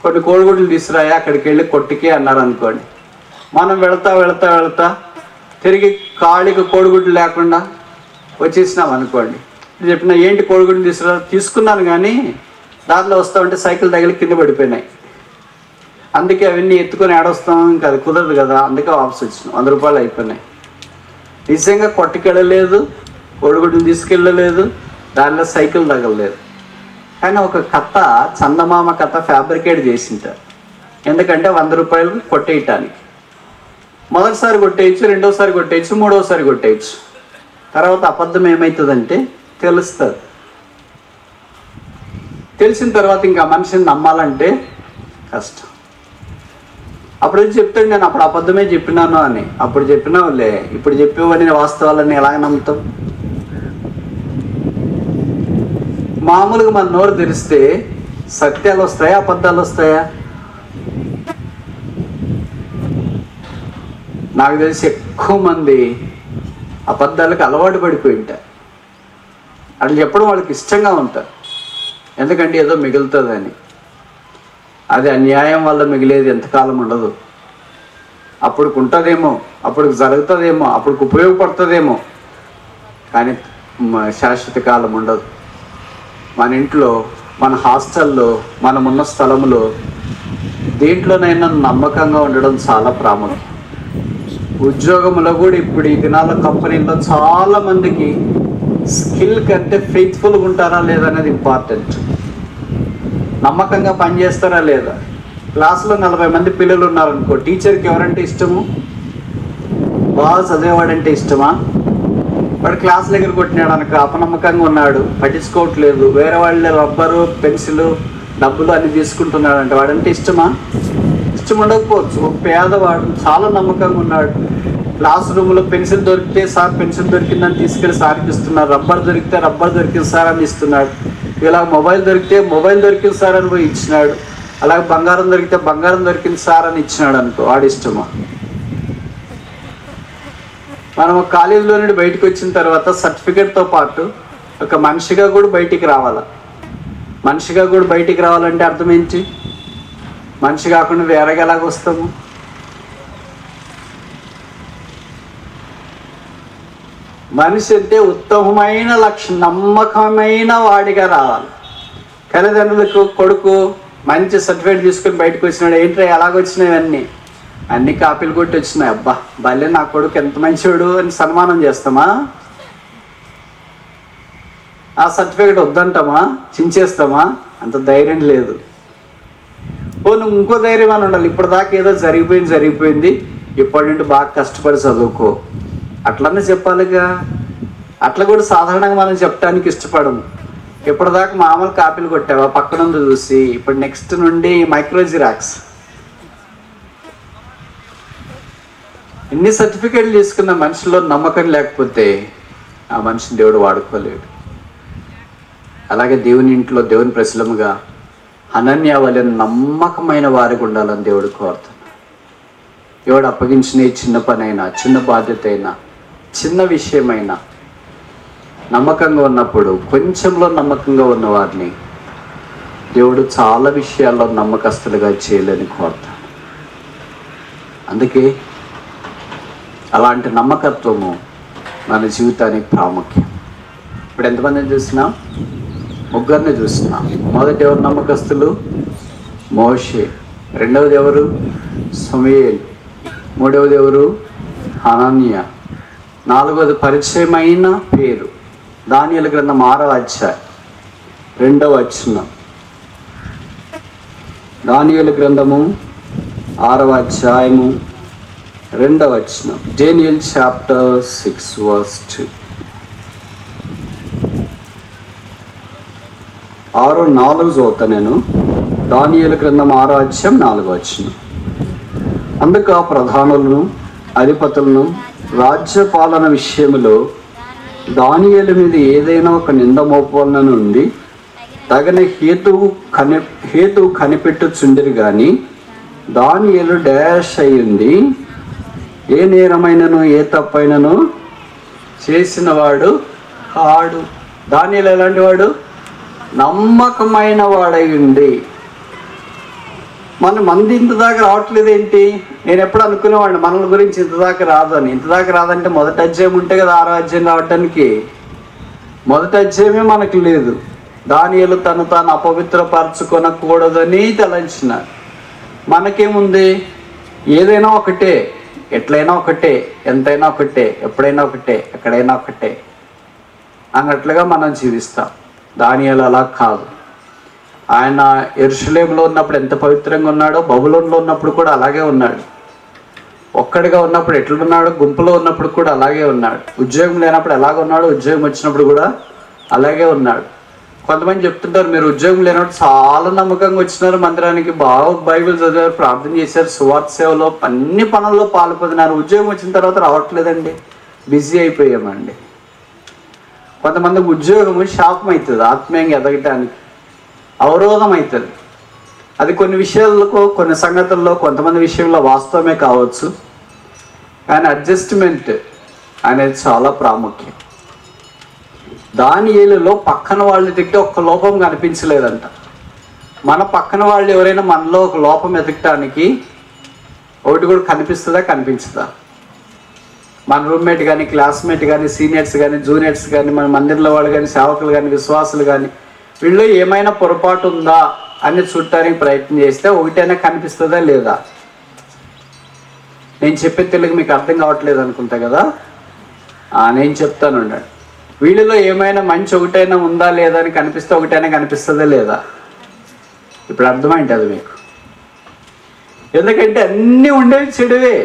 కొన్ని కోడిగుడ్లు తీసుకురాయా అక్కడికి వెళ్ళి కొట్టుకి అన్నారు అనుకోండి, మనం వెళతా తిరిగి ఖాళీకి కోడిగుడ్లు లేకుండా వచ్చేసినాం అనుకోండి. చెప్పిన ఏంటి కోడిగుడ్లు తీసుకున్నాను కానీ దాంట్లో వస్తామంటే సైకిల్ తగిలి కింద పడిపోయినాయి, అందుకే అవన్నీ ఎత్తుకొని ఆడొస్తాం, ఇంకా అది కుదరదు కదా, అందుకే వాపస్ వచ్చినాం, 100 రూపాయలు అయిపోయినాయి. నిజంగా కొట్టుకెళ్ళలేదు, కోడిగుడ్లు తీసుకెళ్ళలేదు, దానిలో సైకిల్ తగలలేదు. కానీ ఒక కథ, చందమామ కథ ఫ్యాబ్రికేట్ చేసింటారు. ఎందుకంటే 100 రూపాయలు కొట్టేయటానికి. మొదటిసారి కొట్టేయచ్చు, రెండోసారి కొట్టేయచ్చు, మూడోసారి కొట్టేయచ్చు. తర్వాత అబద్ధం ఏమవుతుందంటే తెలుస్తుంది. తెలిసిన తర్వాత ఇంకా మనిషిని నమ్మాలంటే కష్టం. అప్పుడు చెప్తాడు నేను అప్పుడు అబద్ధమే చెప్పినాను అని. అప్పుడు చెప్పినావులే, ఇప్పుడు చెప్పేవని వాస్తవాలని ఎలా నమ్ముతాం? మామూలుగా మన నోరు తెరిస్తే సత్యాలు వస్తాయా, అబద్ధాలు వస్తాయా? నాకు తెలిసి ఎక్కువ మంది అబద్ధాలకు అలవాటు పడిపోయి ఉంటారు. అట్లా చెప్పడం వాళ్ళకి ఇష్టంగా ఉంటారు, ఎందుకంటే ఏదో మిగులుతుందని. అది అన్యాయం వల్ల మిగిలేది ఎంతకాలం ఉండదు. అప్పుడుకు ఉంటుందేమో, అప్పుడుకు జరుగుతుందేమో, అప్పుడుకు ఉపయోగపడుతుందేమో, కానీ శాశ్వత కాలం ఉండదు. మన ఇంట్లో, మన హాస్టల్లో, మనమున్న స్థలంలో దేంట్లోనైనా నమ్మకంగా ఉండడం చాలా ప్రాముఖ్యం. ఉద్యోగంలో కూడా ఇప్పుడు ఈ దినాల కంపెనీల్లో చాలా మందికి స్కిల్ కంటే ఫెయిత్ఫుల్గా ఉంటారా లేదా అనేది ఇంపార్టెంట్. నమ్మకంగా పనిచేస్తారా లేదా? క్లాసులో 40 మంది పిల్లలు ఉన్నారనుకో, టీచర్కి ఎవరంటే ఇష్టము? బాగా చదివేవాడంటే ఇష్టమా? వాడు క్లాస్ దగ్గర కొట్టినాడు అనుకో, అపనమ్మకంగా ఉన్నాడు, పట్టించుకోవట్లేదు, వేరే వాళ్ళ రబ్బరు, పెన్సిల్, డబ్బులు అన్ని తీసుకుంటున్నాడు అంటే వాడంటే ఇష్టమా? ఇష్టం ఉండకపోవచ్చు. ఒక పేదవాడు చాలా నమ్మకంగా ఉన్నాడు, క్లాస్ రూమ్లో పెన్సిల్ దొరికితే సార్ పెన్సిల్ దొరికిందని తీసుకెళ్ళి సార్కి ఇస్తున్నాడు, రబ్బర్ దొరికితే రబ్బర్ దొరికింది సార్ అని ఇస్తున్నాడు, ఇలా మొబైల్ దొరికితే మొబైల్ దొరికింది సార్ అని పోయి ఇచ్చినాడు, అలాగే బంగారం దొరికితే బంగారం దొరికింది సార్ అని ఇచ్చినాడు అనుకో, వాడు ఇష్టమా? మనం కాలేజీలో నుండి బయటకు వచ్చిన తర్వాత సర్టిఫికేట్తో పాటు ఒక మనిషిగా కూడా బయటికి రావాలి. మనిషిగా కూడా బయటికి రావాలంటే అర్థం ఏంటి? మనిషి కాకుండా వేరేగా ఎలాగ వస్తాము? మనిషి అంటే ఉత్తమమైన లక్షణం, నమ్మకమైన వాడిగా రావాలి. తల్లిదండ్రులకు కొడుకు మంచి సర్టిఫికేట్ తీసుకొని బయటకు వచ్చినాడు, ఏంట్రా ఎలాగొచ్చినాయి అన్ని కాపీలు కొట్టి వచ్చినాయి, అబ్బా భలే నా కొడుకు ఎంత మంచివాడు అని సన్మానం చేస్తామా? ఆ సర్టిఫికేట్ వద్దంటామా? చించేస్తామా? అంత ధైర్యం లేదు. నువ్వు ఇంకో ధైర్యం అని ఉండాలి. ఇప్పటిదాకా ఏదో జరిగిపోయింది, ఇప్పటి నుండి బాగా కష్టపడి చదువుకో, అట్లనే చెప్పాలిగా. అట్లా కూడా సాధారణంగా మనం చెప్పడానికి ఇష్టపడము. ఇప్పటిదాకా మామూలు కాపీలు కొట్టావా పక్కనుంది చూసి, ఇప్పుడు నెక్స్ట్ నుండి మైక్రో జిరాక్స్. ఇన్ని సర్టిఫికేట్లు తీసుకున్న మనిషిలో నమ్మకం లేకపోతే ఆ మనిషిని దేవుడు వాడుకోలేడు. అలాగే దేవుని ఇంట్లో దేవుని ప్రజలముగా అనన్య వలె నమ్మకమైన వారికి ఉండాలని దేవుడు కోరుతున్నాడు. దేవుడు అప్పగించిన చిన్న పనైనా, చిన్న బాధ్యత అయినా, చిన్న విషయమైనా నమ్మకంగా ఉన్నప్పుడు, కొంచెంలో నమ్మకంగా ఉన్న వారిని దేవుడు చాలా విషయాల్లో నమ్మకస్తులుగా చేయాలని కోరుతాడు. అందుకే అలాంటి నమ్మకత్వము మన జీవితానికి ప్రాముఖ్యం. ఇప్పుడు ఎంతమందిని చూసినాం? ముగ్గురిని చూసినాం. మొదటి ఎవరు నమ్మకస్తులు? మోషే. రెండవది ఎవరు? సమూయేలు. మూడవది ఎవరు? హనన్య. నాలుగవది పరిచయమైన పేరు, దానియేలు గ్రంథం 6వ అధ్యాయం 2వ వచనం. దానియేలు గ్రంథము 6వ అధ్యాయము 2వ వచనం. Daniel chapter 6 verse 2. 6:4 చదువుతా నేను. దానియేలు గ్రంథం 6వ అధ్యాయం 4వ వచనం. అందుకు ఆ ప్రధానులను, అధిపతులను రాజ్యపాలన విషయంలో దానియేలు మీద ఏదైనా ఒక నింద మోపాలన నుండి తగిన హేతువు కనిపెట్టుచుండిరి గాని దానియేలు డాష్ అయ్యింది, ఏ నేరమైనను ఏ తప్పైనను చేసిన వాడు కాడు. దానియేలు ఎలాంటి వాడు? నమ్మకమైన వాడై ఉంది. మంది ఇంత దాకా రావట్లేదు ఏంటి? నేను ఎప్పుడు అనుకునేవాడిని మనల గురించి ఇంత దాకా రాదని. ఇంత దాకా రాదంటే మొదటి అధ్యాయం ఉంటే కదా 6వ అధ్యాయం రావడానికి. మొదటి అధ్యాయమే మనకు లేదు. దానియేలు తను తాను అపవిత్రపరచుకొనకూడదని తలంచినాడు. మనకేముంది? ఏదైనా ఒకటే, ఎట్లయినా ఒకటే, ఎంతైనా ఒకటే, ఎప్పుడైనా ఒకటే, ఎక్కడైనా ఒకటే అన్నట్లుగా మనం జీవిస్తాం. దానియేలు అలా కాదు. ఆయన యెరూషలేములో ఉన్నప్పుడు ఎంత పవిత్రంగా ఉన్నాడో, బబులోనులో ఉన్నప్పుడు కూడా అలాగే ఉన్నాడు. ఒక్కడిగా ఉన్నప్పుడు ఎట్లున్నాడు, గుంపులో ఉన్నప్పుడు కూడా అలాగే ఉన్నాడు. ఉద్యోగం లేనప్పుడు ఎలాగ ఉన్నాడు, ఉద్యోగం వచ్చినప్పుడు కూడా అలాగే ఉన్నాడు. కొంతమంది చెప్తుంటారు, మీరు ఉద్యోగం లేనప్పుడు చాలా నమ్మకంగా వచ్చినారు మందిరానికి, బాగా బైబిల్ చదివారు, ప్రార్థన చేశారు, సువార్త సేవలో అన్ని పనుల్లో పాల్పొందినారు. ఉద్యోగం వచ్చిన తర్వాత రావట్లేదండి, బిజీ అయిపోయామండి. కొంతమందికి ఉద్యోగం శాపం అవుతుంది, ఆత్మీయంగా ఎదగటానికి అవరోధం అవుతుంది. అది కొన్ని విషయాల్లో, కొన్ని సంగతుల్లో, కొంతమంది విషయంలో వాస్తవమే కావచ్చు, కానీ అడ్జస్ట్మెంట్ అనేది చాలా ప్రాముఖ్యం. దానియేలులో పక్కన వాళ్ళు తిట్టి ఒక్క లోపం కనిపించలేదంట. మన పక్కన వాళ్ళు ఎవరైనా మనలో ఒక లోపం ఎదగటానికి ఒకటి కూడా కనిపిస్తుందా, కనిపించదా? మన రూమ్మేట్ కానీ, క్లాస్మేట్ కానీ, సీనియర్స్ కానీ, జూనియర్స్ కానీ, మన మందిరంలో వాళ్ళు కానీ, సేవకులు కానీ, విశ్వాసులు కానీ, వీళ్ళు ఏమైనా పొరపాటు ఉందా అని చూడటానికి ప్రయత్నం చేస్తే ఒకటైనా కనిపిస్తుందా లేదా? నేను చెప్పే తెలుగు మీకు అర్థం కావట్లేదు అనుకుంటా కదా, నేను చెప్తాను ఉండండి. వీళ్ళలో ఏమైనా మంచి ఒకటైనా ఉందా లేదా అని కనిపిస్తే ఒకటైనా కనిపిస్తుందా లేదా? ఇప్పుడు అర్థమైంది అది మీకు. ఎందుకంటే అన్నీ ఉండేవి చెడువే,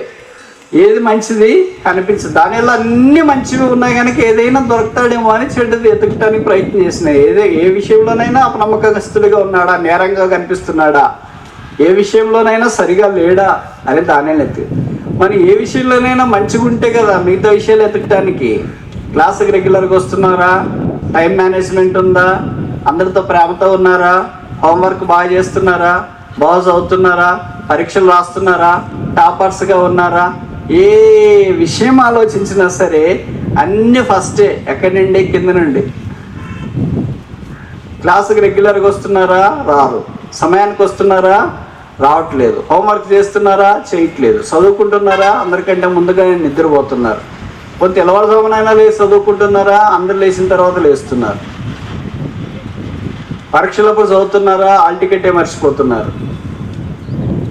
ఏది మంచిది కనిపించదు. దానివల్ల అన్ని మంచివి ఉన్నాయి కనుక ఏదైనా దొరుకుతాడేమో అని చెడ్డది ఎతకటానికి ప్రయత్నం చేసినాయి. ఏ విషయంలోనైనా అపనమ్మకస్తుడిగా ఉన్నాడా, నేరంగా కనిపిస్తున్నాడా, ఏ విషయంలోనైనా సరిగా లేడా అని దానే ఎత్తి. మరి ఏ విషయంలోనైనా మంచిగా ఉంటే కదా మిగతా విషయాలు ఎతకటానికి. క్లాసుకి రెగ్యులర్గా వస్తున్నారా, టైం మేనేజ్మెంట్ ఉందా, అందరితో ప్రేమతో ఉన్నారా, హోంవర్క్ బాగా చేస్తున్నారా, బాగా చదువుతున్నారా, పరీక్షలు రాస్తున్నారా, టాపర్స్గా ఉన్నారా, ఏ విషయం ఆలోచించినా సరే అన్నీ ఫస్టే, ఎక్కడి నుండి, కింద నుండి. క్లాసుకి రెగ్యులర్గా వస్తున్నారా, రారు. సమయానికి వస్తున్నారా, రావట్లేదు. హోంవర్క్ చేస్తున్నారా, చేయట్లేదు. చదువుకుంటున్నారా, అందరికంటే ముందుగానే నిద్రపోతున్నారు. కొంత తెల్లవారుజామునైనా లేచి చదువుకుంటున్నారా, అందరు లేచిన తర్వాత లేస్తున్నారు. పరీక్షలప్పుడు చదువుతున్నారా, హాల్ టికెటే మర్చిపోతున్నారు.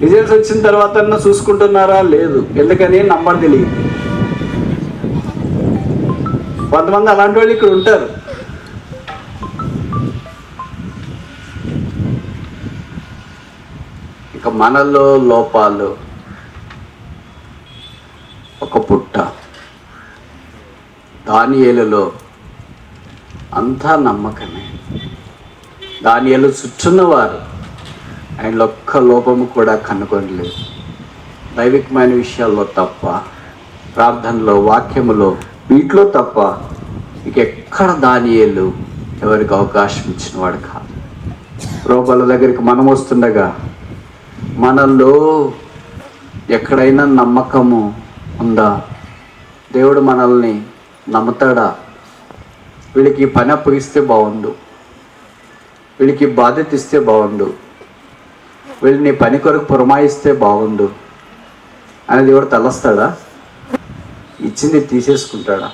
రిజల్ట్స్ వచ్చిన తర్వాత చూసుకుంటున్నారా, లేదు. ఎందుకని నంబర్ తెలియదు. కొంతమంది అలాంటి వాళ్ళు ఇక్కడ ఉంటారు. ఇక మనలో లోపాలు ఒక పుట్ట. దానియేలులో అంతా నమ్మకమే. దానియేలు చుట్టున్నవారు ఆయనలో ఒక్క లోపము కూడా కనుగొనలేదు. దైవికమైన విషయాల్లో తప్ప, ప్రార్థనలో, వాక్యములో, వీటిలో తప్ప ఇంకెక్కడ దానియేలు ఎవరికి అవకాశం ఇచ్చిన వాడు కాదు. ప్రభువుల దగ్గరికి మనం వస్తుండగా మనలో ఎక్కడైనా నమ్మకము ఉందా? దేవుడు మనల్ని నమ్ముతాడా? వీళ్ళకి పని అప్పగిస్తే బాగుండు, వీళ్ళకి బాధ్యత ఇస్తే బాగుండు, వీళ్ళని పని కొరకు పురమాయిస్తే బాగుండు అని దేవుడు తలస్తాడా? ఇచ్చింది తీసేసుకుంటాడా?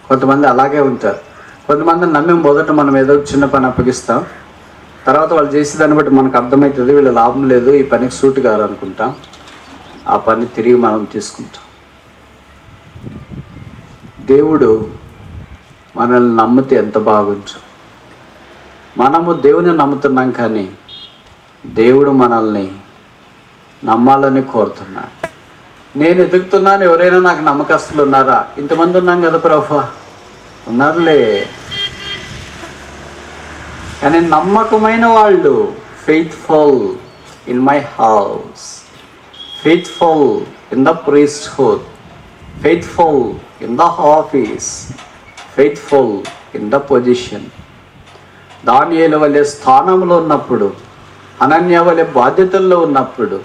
కొంతమంది అలాగే ఉంటారు. కొంతమంది నమ్మి మొదట మనం ఏదో చిన్న పని అప్పగిస్తాం, తర్వాత వాళ్ళు చేసేదాన్ని బట్టి మనకు అర్థమవుతుంది వీళ్ళ లాభం లేదు, ఈ పనికి సూట్ కాదు అనుకుంటాం. ఆ పని తిరిగి మనం తీసుకుంటాం. దేవుడు మనల్ని నమ్మితే ఎంత బాగుంచు. మనము దేవుని నమ్ముతున్నాం, కానీ దేవుడు మనల్ని నమ్మాలని కోరుతున్నాడు. నేను ఎదుగుతున్నాను, ఎవరైనా నాకు నమ్మకస్తులు ఉన్నారా? ఇంతమంది ఉన్నాం కదా ప్రభా, ఉన్నారులే. కానీ నమ్మకమైన వాళ్ళు, faithful in my house, faithful in the priesthood, faithful in the office, faithful in the position. దానియేలు వలె స్థానంలో ఉన్నప్పుడు, అనన్య వలె బాధ్యతల్లో ఉన్నప్పుడు,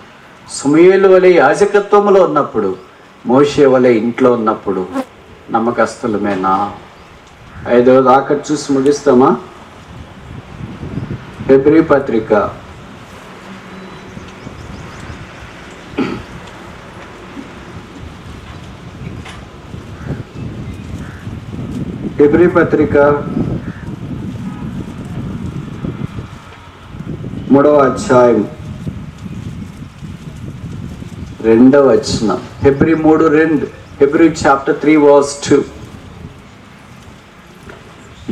సమూయేలు వలె యాజకత్వంలో ఉన్నప్పుడు, మోషే వలె ఇంట్లో ఉన్నప్పుడు నమ్మకస్తులమేనా? 5వ దాకా చూసి ముగిస్తామా? హెబ్రీ పత్రిక 3వ అధ్యాయం 2వ వచనం. హెబ్రీ 3:2. Hebrew chapter 3 verse 2.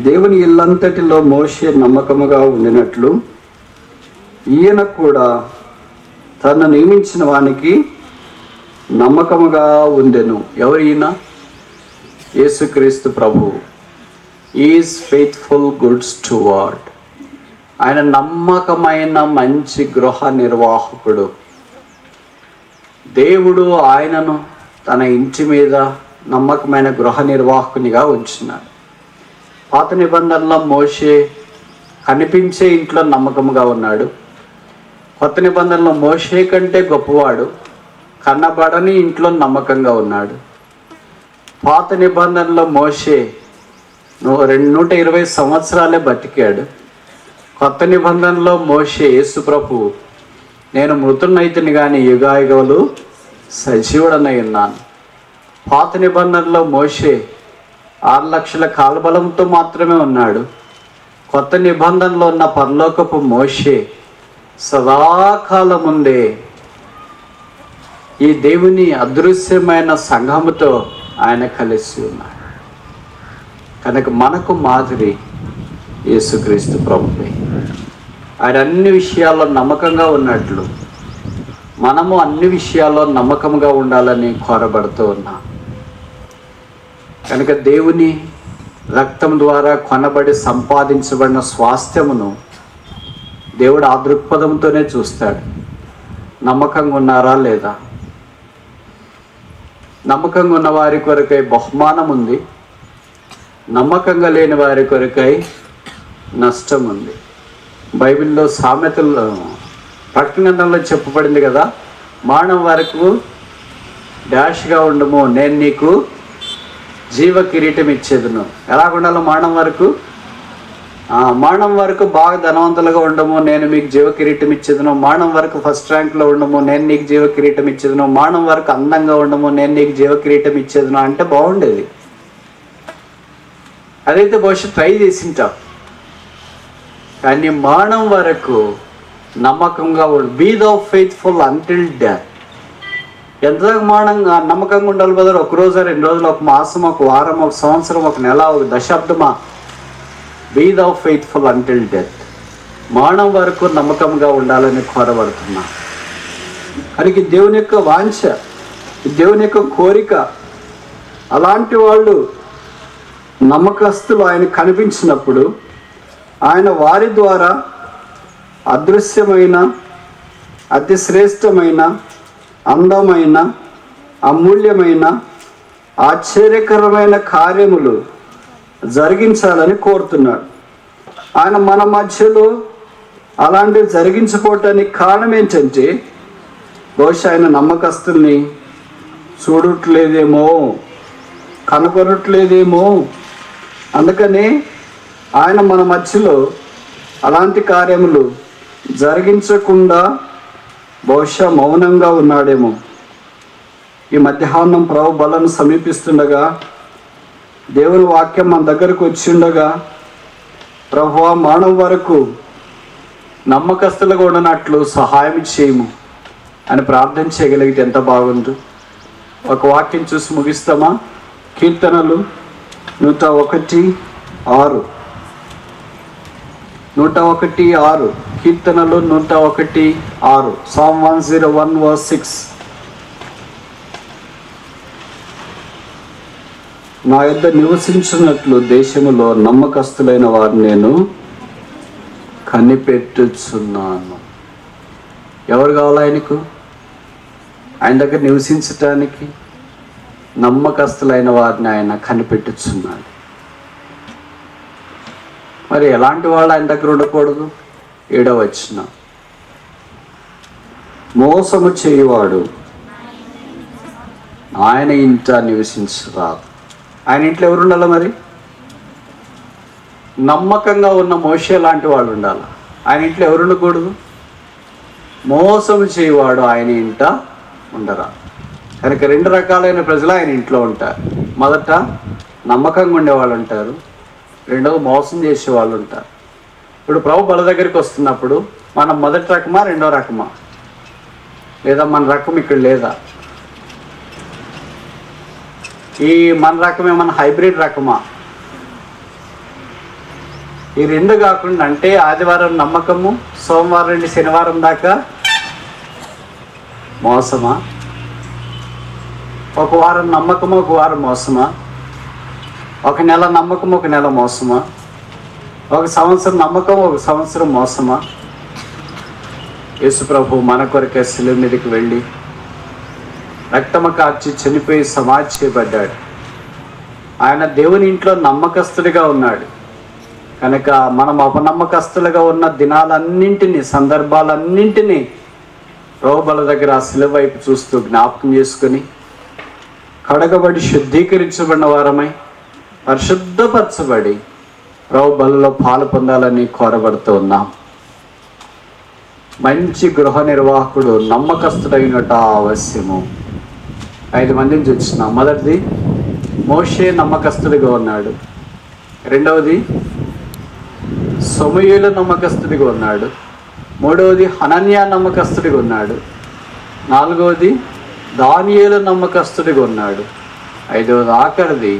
దేవుని ఇల్లంతటిలో మోషే నమ్మకముగా ఉండినట్లు ఈయన కూడా తను నియమించిన వానికి నమ్మకముగా ఉండెను. ఎవరు ఈయన? యేసుక్రీస్తు ప్రభువు. Is faithful good steward. ఆయన నమ్మకమైన మంచి గృహ నిర్వాహకుడు. దేవుడు ఆయనను తన ఇంటి మీద నమ్మకమైన గృహ నిర్వాహకునిగా ఉంచున్నాడు. పాత నిబంధనలో మోషే కనిపించే ఇంట్లో నమ్మకంగా ఉన్నాడు. కొత్త నిబంధనలో మోషే కంటే గొప్పవాడు కనబడని ఇంట్లో నమ్మకంగా ఉన్నాడు. పాత నిబంధనలో మోషే 120 సంవత్సరాలే బతికాడు. కొత్త నిబంధనలో మోషే యేసు ప్రభువు నేను మృతున్నైతిని కానీ యుగాయుగములు సజీవుడనై ఉన్నాను. పాత నిబంధనలో మోషే 6 లక్షల కాలబలంతో మాత్రమే ఉన్నాడు. కొత్త నిబంధనలో ఉన్న పరలోకపు మోషే సదాకాలం ముందే ఈ దేవుని అదృశ్యమైన సంఘముతో ఆయన కలిసి ఉన్నాడు. కనుక మనకు మాదిరి యేసుక్రీస్తు ప్రభువే. ఆయన అన్ని విషయాల్లో నమ్మకంగా ఉన్నట్లు మనము అన్ని విషయాల్లో నమ్మకంగా ఉండాలని కోరబడుతూ ఉన్నాం. కనుక దేవుని రక్తం ద్వారా కొనబడి సంపాదించబడిన స్వాస్థ్యమును దేవుడు ఆ దృక్పథంతోనే చూస్తాడు. నమ్మకంగా ఉన్నారా లేదా? నమ్మకంగా ఉన్న వారి కొరకై బహుమానం ఉంది, నమ్మకంగా లేని వారి కొరకై నష్టం ఉంది. బైబిల్లో సామెతల్లో ప్రకటనలో చెప్పబడింది కదా, మరణం వరకు డాష్గా ఉండము, నేను నీకు జీవ కిరీటం ఇచ్చేదును. ఎలా ఉండాలో మరణం వరకు బాగా ధనవంతులుగా ఉండము, నేను మీకు జీవ కిరీటం ఇచ్చేదును. మరణం వరకు ఫస్ట్ ర్యాంక్లో ఉండము, నేను నీకు జీవ కిరీటం ఇచ్చేదును. మరణం వరకు అందంగా ఉండము, నేను నీకు జీవ కిరీటం ఇచ్చేదును అంటే బాగుండేది. అదైతే బహుశా ట్రై చేసింటాం. కానీ మరణం వరకు నమ్మకంగా be thou faithful until death. ఎంత నమ్మకంగా ఉండాలి బదులు ఒక రోజు, 2 రోజులు, ఒక మాసం, ఒక వారం, ఒక సంవత్సరం, ఒక నెల, ఒక దశాబ్దమా? Be thou faithful until death. మరణం వరకు నమ్మకంగా ఉండాలని కోరబడుతున్నా. కనుక దేవుని యొక్క వాంఛ, దేవుని యొక్క కోరిక. అలాంటి వాళ్ళు నమ్మకస్తులు ఆయన కనిపించినప్పుడు ఆయన వారి ద్వారా అదృశ్యమైన, అతి శ్రేష్టమైన, అందమైన, అమూల్యమైన, ఆశ్చర్యకరమైన కార్యములు జరిగించాలని కోరుతున్నాడు. ఆయన మన మధ్యలో అలాంటివి జరిగించుకోవటానికి కారణం ఏంటంటే బహుశా ఆయన నమ్మకస్తుల్ని చూడట్లేదేమో, కనుగొనట్లేదేమో. అందుకనే ఆయన మన మధ్యలో అలాంటి కార్యములు జరిగించకుండా బహుశా మౌనంగా ఉన్నాడేమో. ఈ మధ్యాహ్నం ప్రభు బలను సమీపిస్తుండగా దేవుని వాక్యం మన దగ్గరకు వచ్చిండగా, ప్రభువా మరణం వరకు నమ్మకస్తులుగా ఉండనట్లు సహాయం చేయము అని ప్రార్థన చేయగలిగితే ఎంత బాగుండు. ఒక వాక్యం చూసి ముగిస్తామా? కీర్తనలు 101:6. 101:6. కీర్తనలు 101:6. Psalm 101:6. నా యొద్ద నివసించినట్లు దేశములో నమ్మకస్తులైన వారిని నేను కనిపెట్టుచున్నాను. ఎవరు కావాలి ఆయనకు? ఆయన దగ్గర నివసించటానికి నమ్మకస్తులైన వారిని ఆయన కనిపెట్టుచున్నాడు. మరి ఎలాంటి వాళ్ళు ఆయన దగ్గర ఉండకూడదు? 7వ వచనం, మోసము చేయువాడు ఆయన ఇంట నివసించరాదు. ఆయన ఇంట్లో ఎవరు ఉండాలి? మరి నమ్మకంగా ఉన్న మోషే లాంటి వాళ్ళు ఉండాలి. ఆయన ఇంట్లో ఎవరు ఉండకూడదు? మోసము చేయవాడు ఆయన ఇంట ఉండరా. కనుక 2 రకాలైన ప్రజలు ఆయన ఇంట్లో ఉంటారు. మొదట నమ్మకంగా ఉండేవాళ్ళు ఉంటారు, రెండవ మోసం చేసే వాళ్ళు ఉంటారు. ఇప్పుడు ప్రభు బల దగ్గరికి వస్తున్నప్పుడు మనం మొదటి రకమా, రెండో రకమా? లేదా మన రకం ఇక్కడ లేదా? ఈ మన రకం ఏమన్నా హైబ్రిడ్ రకమా? ఈ 2 కాకుండా అంటే ఆదివారం నమ్మకము, సోమవారం నుండి శనివారం దాకా మోసమా? ఒక వారం నమ్మకమా, ఒక వారం మోసమా? ఒక నెల నమ్మకం, ఒక నెల మోసమా? ఒక సంవత్సరం నమ్మకం, ఒక సంవత్సరం మోసమా? యేసుప్రభు మన కొరకే శిలువ మీదకి వెళ్ళి రక్తము కార్చి చనిపోయి సమాధి చేయబడ్డాడు. ఆయన దేవుని ఇంట్లో నమ్మకస్తుడిగా ఉన్నాడు కనుక మనం అపనమ్మకస్తులుగా ఉన్న దినాలన్నింటినీ, సందర్భాలన్నింటినీ రోబల దగ్గర ఆ శిలువ వైపు చూస్తూ జ్ఞాపకం చేసుకుని కడగబడి శుద్ధీకరించబడిన వారమై పరిశుద్ధపరచబడి రోబలలో పాలు పొందాలని కోరబడుతూ ఉన్నాం. మంచి గృహ నిర్వాహకుడు నమ్మకస్తుడైనట అవశ్యము. 5 మందిని చూస్తున్నాం. మొదటిది మోషే నమ్మకస్తుడిగా ఉన్నాడు. రెండవది సమూయేలు నమ్మకస్తుడిగా ఉన్నాడు. మూడవది హనన్యా నమ్మకస్తుడిగా ఉన్నాడు. నాలుగవది దానియేలు నమ్మకస్తుడిగా ఉన్నాడు. ఐదవది ఆఖరిది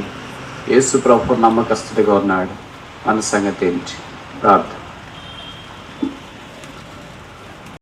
యేసు ప్రభు నమ్మకస్తుడిగా ఉన్నాడు. మన సంగతి ఏంటి? ప్రార్థన.